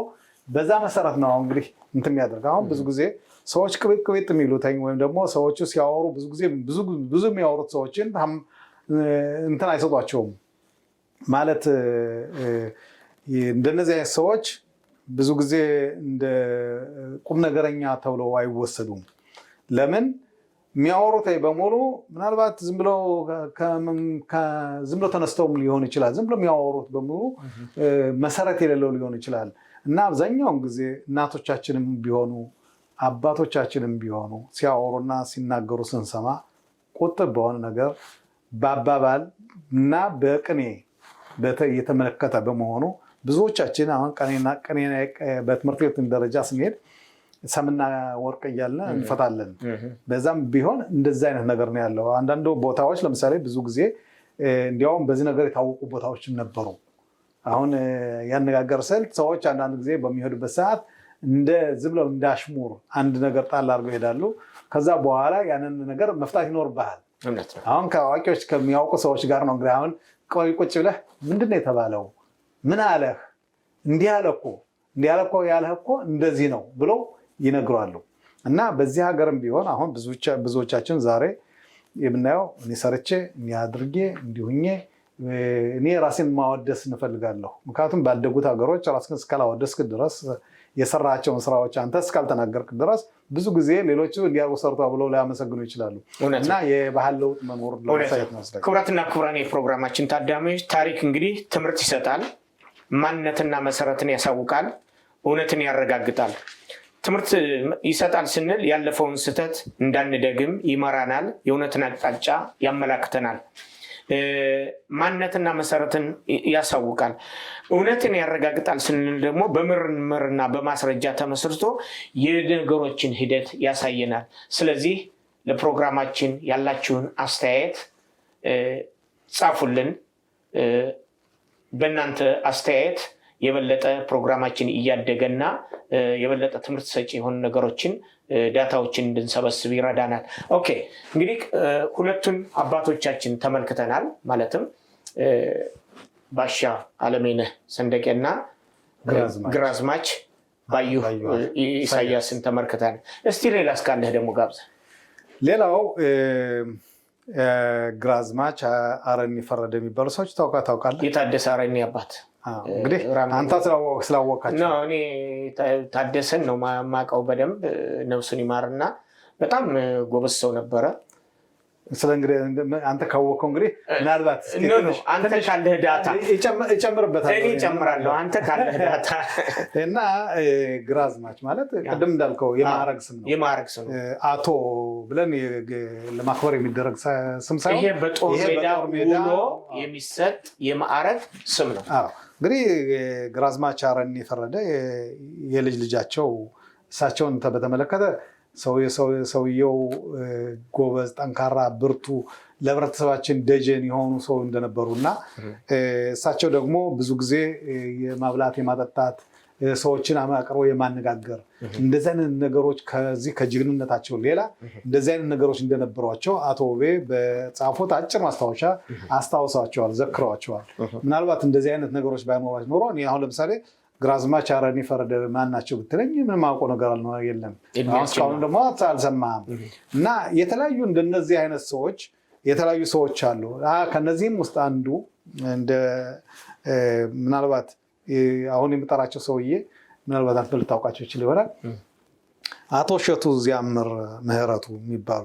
በዛ መሰረት ነው አሁን እንግዲህ እንትን የሚያደርግ። አሁን ብዙ ጊዜ ሰዎች ቅቤት የሚሉትኝ ወይም ደግሞ ሰዎቹ ሲያወሩ ብዙ ጊዜ ብዙ የሚያወሩት ሰዎችን እንትን አይሰጧቸውም ማለት እንደነዚህ አይነት ሰዎች ብዙ ጊዜ እንደ ቁም ነገረኛ ተብለው አይወሰዱም። ለምን? የሚያወሩት በሙሉ ምናልባት ዝም ብሎ ተነስተውም ሊሆን ይችላል። ዝም ብሎ የሚያወሩት በሙሉ መሰረት የሌለው ሊሆን ይችላል እና አብዛኛውን ጊዜ እናቶቻችንም ቢሆኑ አባቶቻችንም ቢሆኑ ሲያወሩና ሲናገሩ ስንሰማ ቁጥብ በሆነ ነገር በአባባል እና በቅኔ የተመለከተ በመሆኑ ብዙዎቻችን አሁን ቅኔ በትምህርት ቤት ደረጃ ስንሄድ ሰምና ወርቅ እያልን እንፈታለን። በዛም ቢሆን እንደዚህ አይነት ነገር ነው ያለው። አንዳንድ ቦታዎች ለምሳሌ ብዙ ጊዜ እንዲያውም በዚህ ነገር የታወቁ ቦታዎችም ነበሩ። አሁን ያነጋገር ስልት ሰዎች አንዳንድ ጊዜ በሚሄዱበት ሰዓት ዝም ብለው እንዳሽሙር አንድ ነገር ጣል አድርገው ይሄዳሉ። ከዛ በኋላ ያንን ነገር መፍታት ይኖርብሃል። አሁን ከአዋቂዎች ከሚያውቁ ሰዎች ጋር ነው እንግዲህ አሁን ቁጭ ብለህ ምንድን ነው የተባለው? ምን አለህ? እንዲህ አለ እኮ ያለህ እኮ እንደዚህ ነው ብለው ይነግሯሉ። እና በዚህ ሀገርም ቢሆን አሁን ብዙዎቻችን ዛሬ የምናየው እኔ ሰርቼ እኔ አድርጌ እንዲሁኜ እኔ ራሴን ማወደስ እንፈልጋለሁ። ምክንያቱም ባደጉት ሀገሮች ራስን እስካላወደስክ ድረስ የሰራቸውን ስራዎች አንተ እስካልተናገርክ ድረስ ብዙ ጊዜ ሌሎቹ እንዲያርጉ ሰርተው ብለው ሊያመሰግኑ ይችላሉ። እና የባህል ለውጥ መኖር ለማሳየት ነው። ክቡራትና ክቡራን የፕሮግራማችን ታዳሚዎች፣ ታሪክ እንግዲህ ትምህርት ይሰጣል፣ ማንነትና መሰረትን ያሳውቃል፣ እውነትን ያረጋግጣል። ትምህርት ይሰጣል ስንል ያለፈውን ስህተት እንዳንደግም ይመራናል፣ የእውነትን አቅጣጫ ያመላክተናል። ማንነትና መሰረትን ያሳውቃል፣ እውነትን ያረጋግጣል ስንል ደግሞ በምርምርና በማስረጃ ተመስርቶ የነገሮችን ሂደት ያሳየናል። ስለዚህ ለፕሮግራማችን ያላችሁን አስተያየት ጻፉልን። በእናንተ አስተያየት የበለጠ ፕሮግራማችን እያደገና የበለጠ ትምህርት ሰጪ የሆኑ ነገሮችን ዳታዎችን እንድንሰበስብ ይረዳናል። ኦኬ፣ እንግዲህ ሁለቱን አባቶቻችን ተመልክተናል። ማለትም ባሻ አለሜነህ ሰንደቄና ግራዝማች ባዩ ኢሳያስን ተመልክተናል። እስቲ ሌላ እስካለህ ደግሞ ጋብዘ። ሌላው ግራዝማች አረኒ ፈረደ የሚባሉ ሰዎች ታውቃለህ? የታደሰ አረኒ አባት እንግዲህ አንተ ስላወቃቸው ነው። እኔ ታደሰን ነው ማቀው በደንብ ነፍሱን ይማርና በጣም ጎበዝ ሰው ነበረ። ስለ እንግዲህ አንተ ካወቀው እንግዲህ ምናልባት አንተ ካለህ ዳታ እጨምርበታለሁ። እኔ እጨምራለሁ አንተ ካለህ ዳታ። እና ግራዝማች ማለት ቅድም እንዳልከው የማዕረግ ስም ነው። የማዕረግ ስም ነው። አቶ ብለን ለማክበር የሚደረግ ስም ሳይሆን ይሄ በጦር ሜዳ ውሎ የሚሰጥ የማዕረግ ስም ነው። እንግዲህ ግራዝማች አረኒ ፈረደ የልጅ ልጃቸው እሳቸውን በተመለከተ ሰውየው ጎበዝ፣ ጠንካራ፣ ብርቱ ለህብረተሰባችን ደጀን የሆኑ ሰው እንደነበሩ እና እሳቸው ደግሞ ብዙ ጊዜ የማብላት የማጠጣት ሰዎችን አቅርቦ የማነጋገር እንደዚህ አይነት ነገሮች ከዚህ ከጀግንነታቸው ሌላ እንደዚህ አይነት ነገሮች እንደነበሯቸው አቶ ውቤ በጻፉት አጭር ማስታወሻ አስታውሰዋቸዋል፣ ዘክረዋቸዋል። ምናልባት እንደዚህ አይነት ነገሮች ባይኖራቸው ኖሮ አሁን ለምሳሌ ግራዝማች አረኒ ፈረደ ማን ናቸው ብትለኝ ምን ማውቀው ነገር የለም። አሁን ደግሞ አልሰማህም። እና የተለያዩ እንደነዚህ አይነት ሰዎች የተለያዩ ሰዎች አሉ። ከነዚህም ውስጥ አንዱ እንደ ምናልባት አሁን የምጠራቸው ሰውዬ ምናልባት አንተ ልታውቃቸው ይችላል ይሆናል። አቶ እሸቱ ዚያምር ምህረቱ የሚባሉ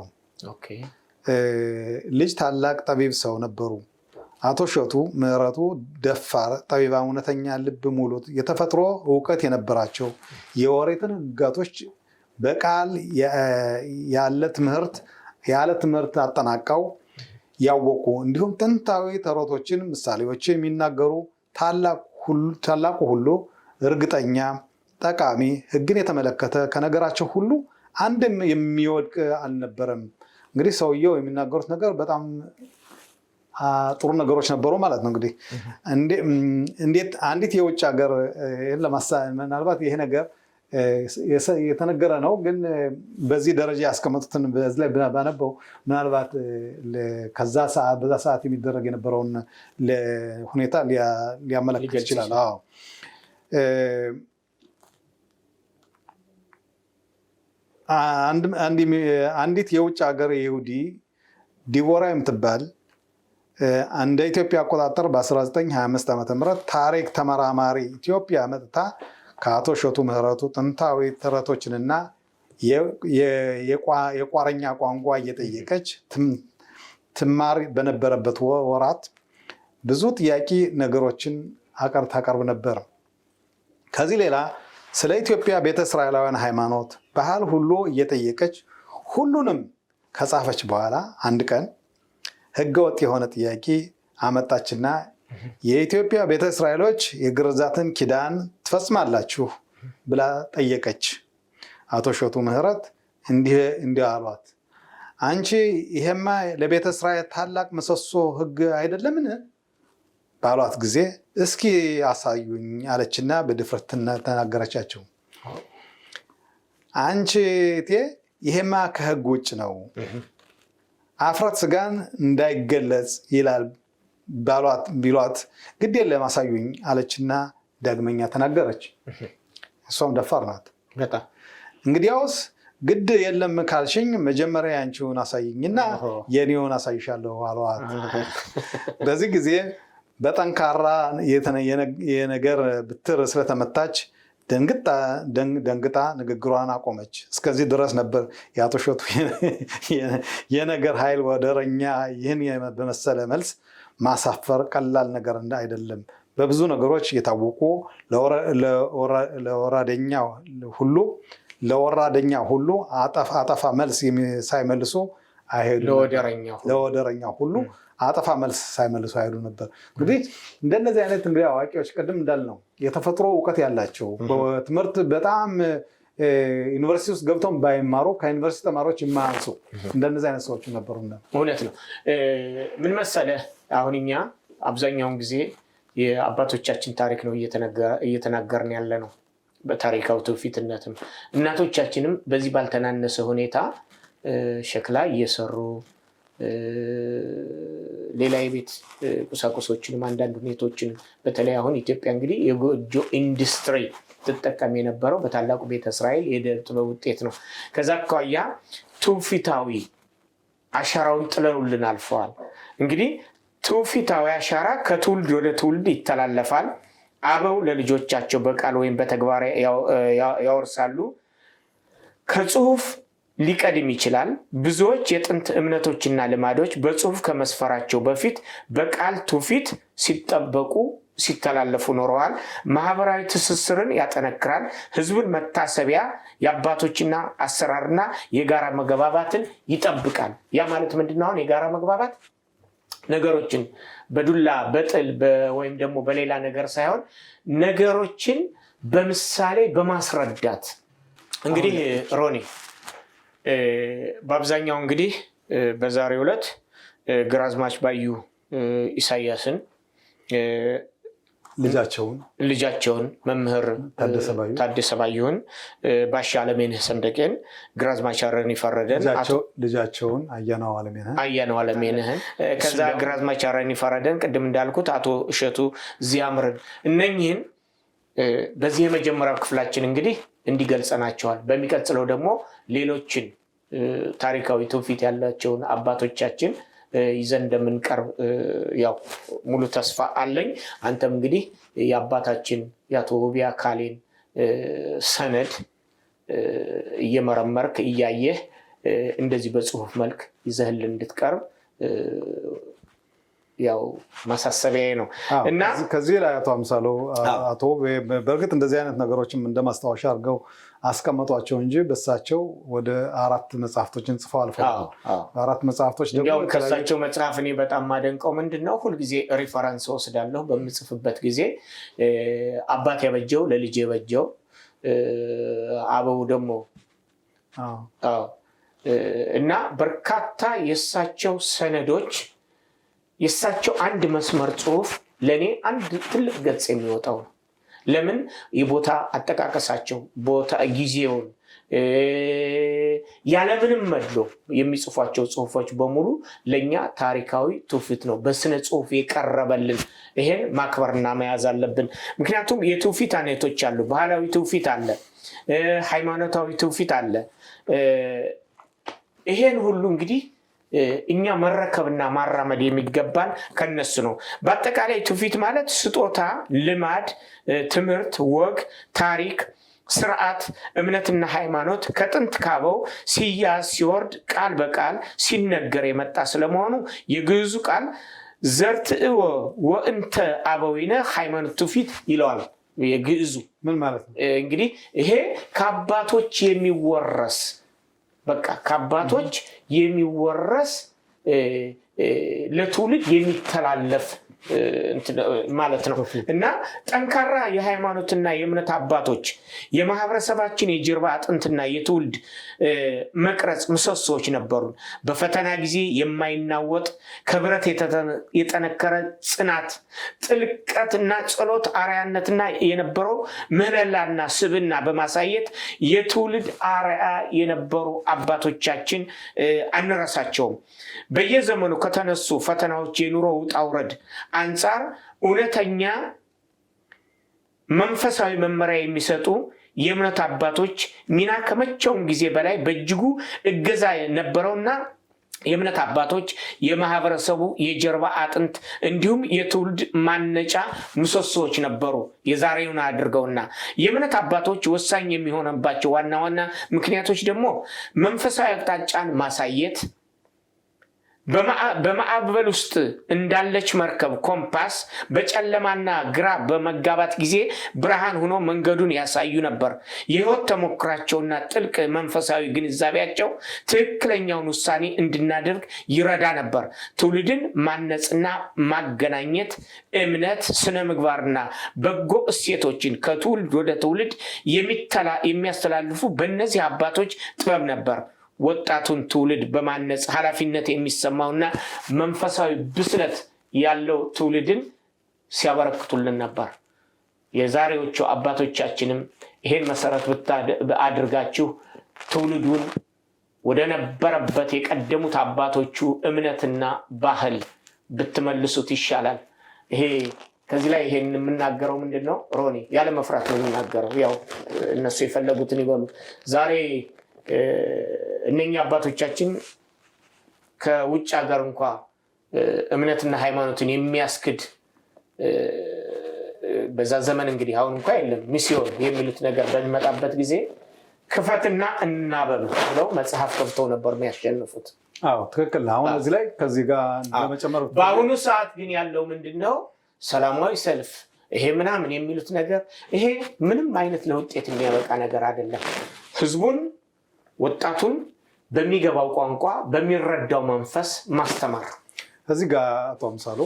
ልጅ ታላቅ ጠቢብ ሰው ነበሩ። አቶ እሸቱ ምህረቱ ደፋር፣ ጠቢባ፣ እውነተኛ፣ ልብ ሙሉ፣ የተፈጥሮ እውቀት የነበራቸው የኦሪትን ሕግጋቶች በቃል ያለ ትምህርት አጠናቀው ያወቁ እንዲሁም ጥንታዊ ተረቶችን፣ ምሳሌዎች የሚናገሩ ታላቁ ሁሉ እርግጠኛ፣ ጠቃሚ፣ ሕግን የተመለከተ ከነገራቸው ሁሉ አንድም የሚወድቅ አልነበረም። እንግዲህ ሰውየው የሚናገሩት ነገር በጣም ጥሩ ነገሮች ነበሩ ማለት ነው። እንግዲህ እንዴት አንዲት የውጭ ሀገር ምናልባት ይሄ ነገር የተነገረ ነው፣ ግን በዚህ ደረጃ ያስቀመጡትን በዚህ ላይ ባነበው ምናልባት በዛ ሰዓት የሚደረግ የነበረውን ሁኔታ ሊያመለክት ይችላል። አንዲት የውጭ ሀገር ይሁዲ ዲቦራ የምትባል እንደ ኢትዮጵያ አቆጣጠር በ1925 ዓ.ም ታሪክ ተመራማሪ ኢትዮጵያ መጥታ ከአቶ እሸቱ ምህረቱ ጥንታዊ ተረቶችንና የቋረኛ ቋንቋ እየጠየቀች ትማር በነበረበት ወራት ብዙ ጥያቄ ነገሮችን ታቀርብ ነበር። ከዚህ ሌላ ስለ ኢትዮጵያ ቤተ እስራኤላውያን ሃይማኖት፣ ባህል ሁሉ እየጠየቀች ሁሉንም ከጻፈች በኋላ አንድ ቀን ህገወጥ የሆነ ጥያቄ አመጣችና የኢትዮጵያ ቤተ እስራኤሎች የግርዛትን ኪዳን ትፈጽማላችሁ ብላ ጠየቀች። አቶ እሸቱ ምህረት እንዲህ አሏት፣ አንቺ ይሄማ ለቤተ እስራኤል ታላቅ ምሰሶ ህግ አይደለምን ባሏት ጊዜ እስኪ አሳዩኝ አለችና በድፍረት ተናገረቻቸው። አንቺ ይሄማ ከህግ ውጭ ነው፣ አፍረት ስጋን እንዳይገለጽ ይላል ቢሏት ግድ የለም አሳዩኝ አለችና ዳግመኛ ተናገረች። እሷም ደፋር ናት። እንግዲያውስ ግድ የለም ካልሽኝ መጀመሪያ ያንቺውን አሳይኝና የኔውን አሳይሻለሁ አሏት። በዚህ ጊዜ በጠንካራ የነገር ብትር ስለተመታች ደንግጣ ንግግሯን አቆመች። እስከዚህ ድረስ ነበር የአቶ እሸቱ የነገር ኃይል ወደረኛ። ይህን በመሰለ መልስ ማሳፈር ቀላል ነገር አይደለም። በብዙ ነገሮች የታወቁ ለወራደኛ ሁሉ አጠፋ መልስ ሳይመልሱ አይሄዱ። ለወደረኛ ሁሉ አጠፋ መልስ ሳይመልሱ አይሄዱ ነበር። እንግዲህ እንደነዚህ አይነት እንግዲህ አዋቂዎች ቅድም እንዳልነው የተፈጥሮ እውቀት ያላቸው በትምህርት በጣም ዩኒቨርሲቲ ውስጥ ገብተው ባይማሩ ከዩኒቨርሲቲ ተማሪዎች የማያንሱ እንደነዚህ አይነት ሰዎች ነበሩ። እውነት ነው። ምን መሰለህ፣ አሁን እኛ አብዛኛውን ጊዜ የአባቶቻችን ታሪክ ነው እየተናገርን ያለ ነው። በታሪካዊ ትውፊትነትም እናቶቻችንም በዚህ ባልተናነሰ ሁኔታ ሸክላ እየሰሩ ሌላ የቤት ቁሳቁሶችንም አንዳንድ ሁኔቶችን በተለይ አሁን ኢትዮጵያ እንግዲህ የጎጆ ኢንዱስትሪ ትጠቀም የነበረው በታላቁ ቤተ እስራኤል የዕደ ጥበብ ውጤት ነው። ከዛ አኳያ ትውፊታዊ አሻራውን ጥለውልን አልፈዋል። እንግዲህ ትውፊታዊ አሻራ ከትውልድ ወደ ትውልድ ይተላለፋል። አበው ለልጆቻቸው በቃል ወይም በተግባር ያወርሳሉ። ከጽሁፍ ሊቀድም ይችላል። ብዙዎች የጥንት እምነቶችና ልማዶች በጽሁፍ ከመስፈራቸው በፊት በቃል ትውፊት ሲተላለፉ ኖረዋል። ማህበራዊ ትስስርን ያጠነክራል። ህዝብን መታሰቢያ፣ የአባቶችና አሰራርና የጋራ መግባባትን ይጠብቃል። ያ ማለት ምንድነው? አሁን የጋራ መግባባት ነገሮችን በዱላ በጥል ወይም ደግሞ በሌላ ነገር ሳይሆን ነገሮችን በምሳሌ በማስረዳት እንግዲህ ሮኒ በአብዛኛው እንግዲህ በዛሬው ዕለት ግራዝማች ባዩ ኢሳያስን ልጃቸውን መምህር ታደሰ ባዩን፣ ባሻ አለሜነህ ሰንደቄን፣ ግራዝማች አረኒ ፈረደን ልጃቸውን አያናው አለሜነህን፣ ከዛ ግራዝማች አረኒ ፈረደን፣ ቅድም እንዳልኩት አቶ እሸቱ ዚያምርን፣ እነኚህን በዚህ የመጀመሪያው ክፍላችን እንግዲህ እንዲገልጸናቸዋል። በሚቀጥለው ደግሞ ሌሎችን ታሪካዊ ትውፊት ያላቸውን አባቶቻችን ይዘን እንደምንቀርብ ያው ሙሉ ተስፋ አለኝ። አንተም እንግዲህ የአባታችን የአቶ ውቤ አካሌን ሰነድ እየመረመርክ እያየህ እንደዚህ በጽሁፍ መልክ ይዘህልን እንድትቀርብ ያው ማሳሰቢያዬ ነው እና ከዚህ ላይ አቶ አምሳሎ አቶ በእርግጥ እንደዚህ አይነት ነገሮችም እንደማስታወሻ አድርገው አስቀመጧቸው እንጂ በሳቸው ወደ 4 መጽሐፍቶችን ጽፈው አልፈዋል። 4 መጽሐፍቶች ደግሞ ከሳቸው መጽሐፍ እኔ በጣም ማደንቀው ምንድነው ሁልጊዜ ሪፈረንስ ወስዳለሁ በምጽፍበት ጊዜ አባት ያበጀው ለልጅ የበጀው አበው ደግሞ እና በርካታ የሳቸው ሰነዶች የሳቸው አንድ መስመር ጽሁፍ ለኔ አንድ ትልቅ ገጽ የሚወጣው ነው። ለምን የቦታ አጠቃቀሳቸው ቦታ ጊዜውን ያለምንም መድሎ የሚጽፏቸው ጽሁፎች በሙሉ ለኛ ታሪካዊ ትውፊት ነው፣ በስነ ጽሁፍ የቀረበልን። ይሄን ማክበርና መያዝ አለብን። ምክንያቱም የትውፊት አይነቶች አሉ። ባህላዊ ትውፊት አለ፣ ሃይማኖታዊ ትውፊት አለ። ይሄን ሁሉ እንግዲህ እኛ መረከብና ማራመድ የሚገባን ከነሱ ነው። በአጠቃላይ ትውፊት ማለት ስጦታ፣ ልማድ፣ ትምህርት፣ ወግ፣ ታሪክ፣ ስርዓት፣ እምነትና ሃይማኖት ከጥንት ካበው ሲያዝ ሲወርድ ቃል በቃል ሲነገር የመጣ ስለመሆኑ የግዕዙ ቃል ዘርትዕወ ወእንተ አበዊነ ሃይማኖት ትውፊት ይለዋል። የግዕዙ ምን ማለት ነው? እንግዲህ ይሄ ከአባቶች የሚወረስ በቃ ከአባቶች የሚወረስ ለትውልድ የሚተላለፍ ማለት ነው እና ጠንካራ የሃይማኖትና የእምነት አባቶች የማህበረሰባችን የጀርባ አጥንትና የትውልድ መቅረጽ ምሰሶዎች ነበሩ። በፈተና ጊዜ የማይናወጥ ከብረት የጠነከረ ጽናት፣ ጥልቀትና ጸሎት አርአያነትና የነበረው ምህለላና ስብዕና በማሳየት የትውልድ አርአያ የነበሩ አባቶቻችን አንረሳቸውም። በየዘመኑ ከተነሱ ፈተናዎች የኑሮ ውጣ ውረድ አንጻር እውነተኛ መንፈሳዊ መመሪያ የሚሰጡ የእምነት አባቶች ሚና ከመቼውም ጊዜ በላይ በእጅጉ እገዛ ነበረውና የእምነት አባቶች የማህበረሰቡ የጀርባ አጥንት እንዲሁም የትውልድ ማነጫ ምሰሶዎች ነበሩ። የዛሬውን አድርገውና የእምነት አባቶች ወሳኝ የሚሆንባቸው ዋና ዋና ምክንያቶች ደግሞ መንፈሳዊ አቅጣጫን ማሳየት፣ በማዕበል ውስጥ እንዳለች መርከብ ኮምፓስ በጨለማና ግራ በመጋባት ጊዜ ብርሃን ሆኖ መንገዱን ያሳዩ ነበር። የህይወት ተሞክራቸውና ጥልቅ መንፈሳዊ ግንዛቤያቸው ትክክለኛውን ውሳኔ እንድናደርግ ይረዳ ነበር። ትውልድን ማነጽና ማገናኘት፣ እምነት፣ ስነ ምግባርና በጎ እሴቶችን ከትውልድ ወደ ትውልድ የሚያስተላልፉ በእነዚህ አባቶች ጥበብ ነበር። ወጣቱን ትውልድ በማነጽ ኃላፊነት የሚሰማውና መንፈሳዊ ብስለት ያለው ትውልድን ሲያበረክቱልን ነበር። የዛሬዎቹ አባቶቻችንም ይሄን መሰረት አድርጋችሁ ትውልዱን ወደ ነበረበት የቀደሙት አባቶቹ እምነትና ባህል ብትመልሱት ይሻላል። ይሄ ከዚህ ላይ ይሄን የምናገረው ምንድነው ሮኒ? ያለ መፍራት ነው የምናገረው። ያው እነሱ የፈለጉትን ይበሉ። ዛሬ እነኛ አባቶቻችን ከውጭ ሀገር እንኳ እምነትና ሃይማኖትን የሚያስክድ በዛ ዘመን እንግዲህ አሁን እንኳ የለም ሚስዮን የሚሉት ነገር በሚመጣበት ጊዜ ክፈትና እናበብ ብለው መጽሐፍ ከፍተው ነበር የሚያሸንፉት። አዎ ትክክል። አሁን እዚህ ላይ ከዚህ ጋር ለመጨመር በአሁኑ ሰዓት ግን ያለው ምንድነው? ሰላማዊ ሰልፍ ይሄ ምናምን የሚሉት ነገር ይሄ ምንም አይነት ለውጤት የሚያበቃ ነገር አይደለም። ህዝቡን ወጣቱን በሚገባው ቋንቋ በሚረዳው መንፈስ ማስተማር። እዚህ ጋር አቶ አምሳሎ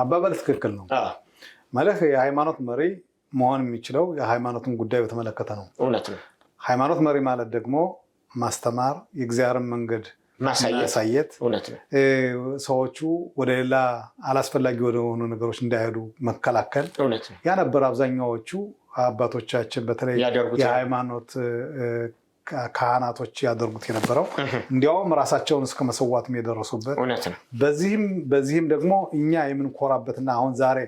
አባባል ትክክል ነው ማለት የሃይማኖት መሪ መሆን የሚችለው የሃይማኖትን ጉዳይ በተመለከተ ነው። እውነት ነው። ሃይማኖት መሪ ማለት ደግሞ ማስተማር፣ የእግዚአብሔርን መንገድ ማሳየት፣ እውነት ነው። ሰዎቹ ወደ ሌላ አላስፈላጊ ወደሆኑ ነገሮች እንዳይሄዱ መከላከል፣ እውነት ነው። ያ ነበር አብዛኛዎቹ አባቶቻችን በተለይ የሃይማኖት ካህናቶች ያደርጉት የነበረው። እንዲያውም ራሳቸውን እስከ መሰዋትም የደረሱበት። በዚህም ደግሞ እኛ የምንኮራበትና አሁን ዛሬ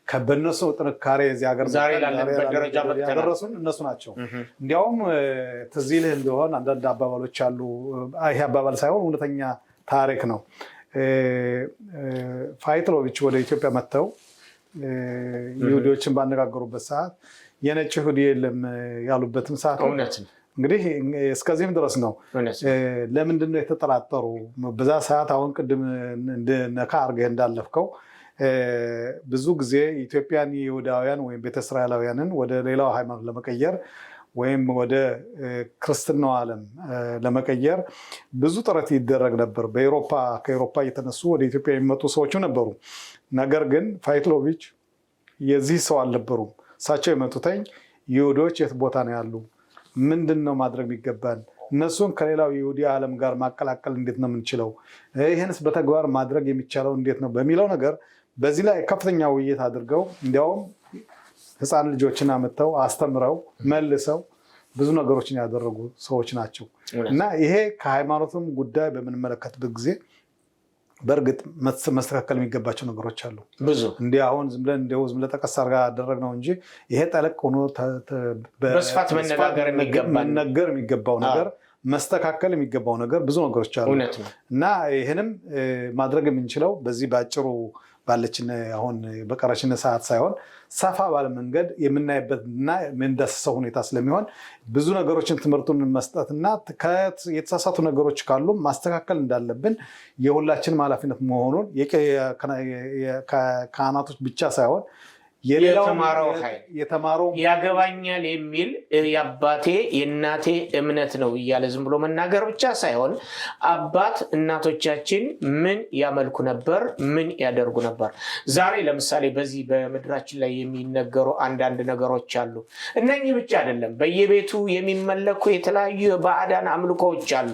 ከበነሱ ጥንካሬ እዚህ ሀገር ዛሬ ላለንበት ደረጃ ያደረሱን እነሱ ናቸው። እንዲያውም ትዝ ይልህ እንደሆነ አንዳንድ አባባሎች አሉ። ይሄ አባባል ሳይሆን እውነተኛ ታሪክ ነው። ፋይትሎቪች ወደ ኢትዮጵያ መጥተው ይሁዲዎችን ባነጋገሩበት ሰዓት የነጭ ይሁዲ የለም ያሉበትም ሰዓት እንግዲህ እስከዚህም ድረስ ነው። ለምንድን ነው የተጠራጠሩ? በዛ ሰዓት አሁን ቅድም ነካ አድርገህ እንዳለፍከው ብዙ ጊዜ ኢትዮጵያን ይሁዳውያን ወይም ቤተ እስራኤላውያንን ወደ ሌላው ሃይማኖት ለመቀየር ወይም ወደ ክርስትናው ዓለም ለመቀየር ብዙ ጥረት ይደረግ ነበር። ከአውሮፓ እየተነሱ ወደ ኢትዮጵያ የሚመጡ ሰዎችም ነበሩ። ነገር ግን ፋይትሎቪች የዚህ ሰው አልነበሩም። እሳቸው የመጡተኝ ይሁዶች የት ቦታ ነው ያሉ፣ ምንድን ነው ማድረግ የሚገባን፣ እነሱን ከሌላው ይሁዲ ዓለም ጋር ማቀላቀል እንዴት ነው የምንችለው፣ ይህንስ በተግባር ማድረግ የሚቻለው እንዴት ነው በሚለው ነገር በዚህ ላይ ከፍተኛ ውይይት አድርገው እንዲያውም ህፃን ልጆችን አመጥተው አስተምረው መልሰው ብዙ ነገሮችን ያደረጉ ሰዎች ናቸው። እና ይሄ ከሃይማኖትም ጉዳይ በምንመለከትበት ጊዜ በእርግጥ መስተካከል የሚገባቸው ነገሮች አሉ ብዙ። እንዲህ አሁን ዝም ብለን ጠቀስ አድርጋ ያደረግነው እንጂ ይሄ ጠለቅ ሆኖ በስፋት መነገር የሚገባው ነገር መስተካከል የሚገባው ነገር ብዙ ነገሮች አሉ። እና ይህንም ማድረግ የምንችለው በዚህ በአጭሩ ባለችን አሁን በቀረችን ሰዓት ሳይሆን ሰፋ ባለ መንገድ የምናይበትና የምንዳስሰው ሁኔታ ስለሚሆን ብዙ ነገሮችን ትምህርቱን መስጠትና የተሳሳቱ ነገሮች ካሉ ማስተካከል እንዳለብን የሁላችንም ኃላፊነት መሆኑን ካህናቶች ብቻ ሳይሆን የተማረው ያገባኛል የሚል የአባቴ የእናቴ እምነት ነው እያለ ዝም ብሎ መናገር ብቻ ሳይሆን አባት እናቶቻችን ምን ያመልኩ ነበር፣ ምን ያደርጉ ነበር። ዛሬ ለምሳሌ በዚህ በምድራችን ላይ የሚነገሩ አንዳንድ ነገሮች አሉ። እነኚህ ብቻ አይደለም፣ በየቤቱ የሚመለኩ የተለያዩ ባዕዳን አምልኮዎች አሉ።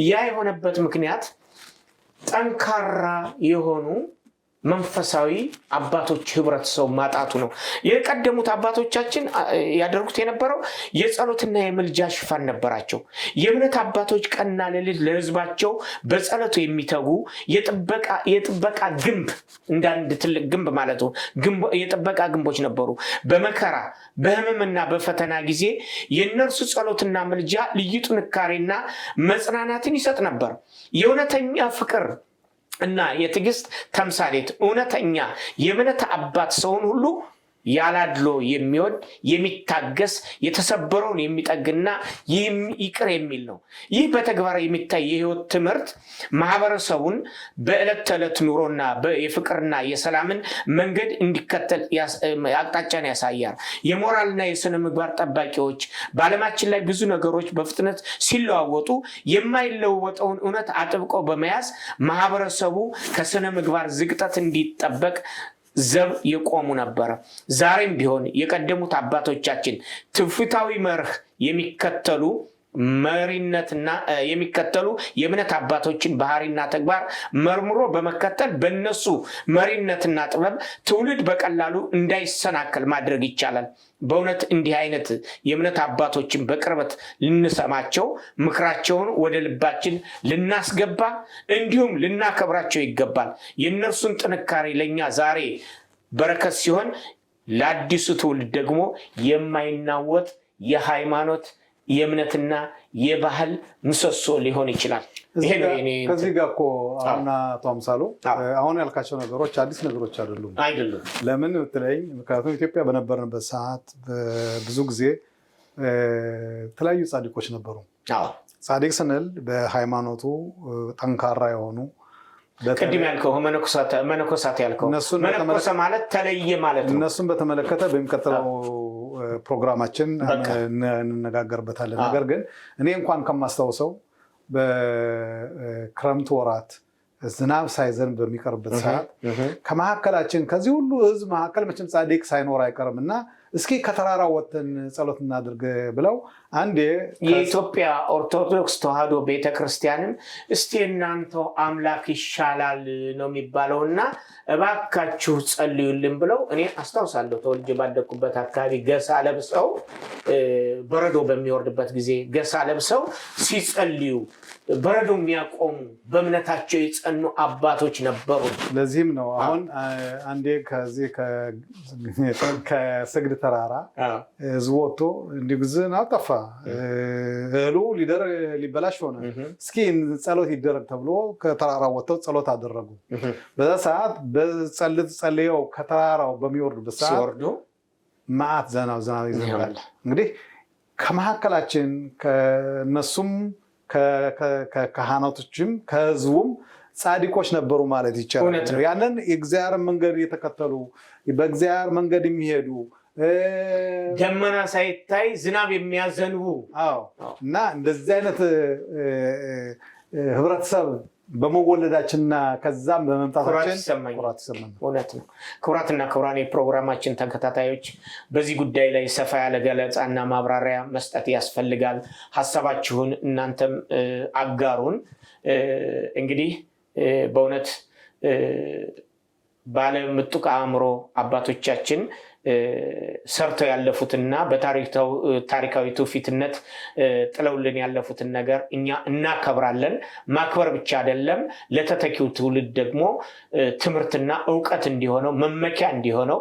ያ የሆነበት ምክንያት ጠንካራ የሆኑ መንፈሳዊ አባቶች ህብረተሰብ ማጣቱ ነው። የቀደሙት አባቶቻችን ያደርጉት የነበረው የጸሎትና የምልጃ ሽፋን ነበራቸው። የእምነት አባቶች ቀንና ሌሊት ለህዝባቸው በጸሎቱ የሚተጉ የጥበቃ ግንብ እንዳንድ ትልቅ ግንብ ማለት ነው የጥበቃ ግንቦች ነበሩ። በመከራ በህመምና በፈተና ጊዜ የእነርሱ ጸሎትና ምልጃ ልዩ ጥንካሬና መጽናናትን ይሰጥ ነበር። የእውነተኛ ፍቅር እና የትዕግስት ተምሳሌት እውነተኛ የእምነት አባት ሰውን ሁሉ ያላድሎ የሚወድ የሚታገስ የተሰበረውን የሚጠግና ይቅር የሚል ነው። ይህ በተግባር የሚታይ የህይወት ትምህርት ማህበረሰቡን በዕለት ተዕለት ኑሮና የፍቅርና የሰላምን መንገድ እንዲከተል አቅጣጫን ያሳያል። የሞራልና የስነ ምግባር ጠባቂዎች በዓለማችን ላይ ብዙ ነገሮች በፍጥነት ሲለዋወጡ የማይለወጠውን እውነት አጥብቀው በመያዝ ማህበረሰቡ ከስነ ምግባር ዝቅጠት እንዲጠበቅ ዘብ የቆሙ ነበር። ዛሬም ቢሆን የቀደሙት አባቶቻችን ትውፊታዊ መርህ የሚከተሉ የእምነት አባቶችን ባህሪና ተግባር መርምሮ በመከተል በእነሱ መሪነትና ጥበብ ትውልድ በቀላሉ እንዳይሰናከል ማድረግ ይቻላል። በእውነት እንዲህ አይነት የእምነት አባቶችን በቅርበት ልንሰማቸው፣ ምክራቸውን ወደ ልባችን ልናስገባ እንዲሁም ልናከብራቸው ይገባል። የእነርሱን ጥንካሬ ለእኛ ዛሬ በረከት ሲሆን፣ ለአዲሱ ትውልድ ደግሞ የማይናወጥ የሃይማኖት የእምነትና የባህል ምሰሶ ሊሆን ይችላል። ይሄ ነው ከዚህ ጋር እኮ አቶ አምሳሉ አሁን ያልካቸው ነገሮች አዲስ ነገሮች አይደሉም። ለምን ብትለኝ፣ ምክንያቱም ኢትዮጵያ በነበርንበት ሰዓት ብዙ ጊዜ የተለያዩ ጻድቆች ነበሩ። ጻድቅ ስንል በሃይማኖቱ ጠንካራ የሆኑ ቅድም ያልከው መነኮሳት ያልከው መነኮሰ ማለት ተለየ ማለት ነው። እነሱን በተመለከተ በሚቀጥለው ፕሮግራማችን እንነጋገርበታለን። ነገር ግን እኔ እንኳን ከማስታውሰው በክረምት ወራት ዝናብ ሳይዘንብ በሚቀርበት ሰዓት ከመካከላችን ከዚህ ሁሉ ህዝብ መካከል መቼም ጻድቅ ሳይኖር አይቀርም እና እስኪ ከተራራ ወጥተን ጸሎት እናድርግ ብለው አንዴ የኢትዮጵያ ኦርቶዶክስ ተዋሕዶ ቤተክርስቲያንን እስቲ እናንተው አምላክ ይሻላል ነው የሚባለውና እባካችሁ ጸልዩልን ብለው እኔ አስታውሳለሁ። ተወልጄ ባደኩበት አካባቢ ገሳ ለብሰው በረዶ በሚወርድበት ጊዜ ገሳ ለብሰው ሲጸልዩ በረዶ የሚያቆሙ በእምነታቸው የጸኑ አባቶች ነበሩ። ለዚህም ነው አሁን አንዴ ከዚህ ከስግድ ተራራ ህዝቡ ወጥቶ እንዲግዝን አጠፋ እህሉ ሊበላሽ ሆነ። እስኪ ጸሎት ይደረግ ተብሎ ከተራራ ወጥተው ጸሎት አደረጉ። በዛ ሰዓት ጸልየው ከተራራው በሚወርዱበት ሰዓት መዓት ዝናብ ይዘንባል። እንግዲህ ከመካከላችን ከነሱም ከካህናቶችም ከህዝቡም ጻድቆች ነበሩ ማለት ይቻላል። ያንን የእግዚአብሔር መንገድ የተከተሉ በእግዚአብሔር መንገድ የሚሄዱ ደመና ሳይታይ ዝናብ የሚያዘንቡ እና እንደዚህ አይነት ህብረተሰብ በመወለዳችንና ከዛም በመምጣታችን ኩራት ይሰማኛል። እውነት ነው። ክቡራትና ክቡራን የፕሮግራማችን ተከታታዮች በዚህ ጉዳይ ላይ ሰፋ ያለ ገለጻና ማብራሪያ መስጠት ያስፈልጋል። ሀሳባችሁን እናንተም አጋሩን። እንግዲህ በእውነት ባለ ምጡቅ አእምሮ አባቶቻችን ሰርተው ያለፉትና በታሪካዊ ትውፊትነት ጥለውልን ያለፉትን ነገር እኛ እናከብራለን። ማክበር ብቻ አይደለም፣ ለተተኪው ትውልድ ደግሞ ትምህርትና ዕውቀት እንዲሆነው መመኪያ እንዲሆነው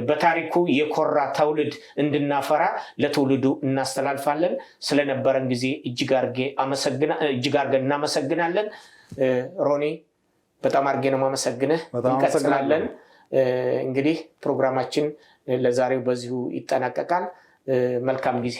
በታሪኩ የኮራ ትውልድ እንድናፈራ ለትውልዱ እናስተላልፋለን። ስለነበረን ጊዜ እጅግ አድርገን እናመሰግናለን። ሮኒ በጣም አድርጌ ነው ማመሰግንህ። እንቀጥላለን። እንግዲህ ፕሮግራማችን ለዛሬው በዚሁ ይጠናቀቃል። መልካም ጊዜ።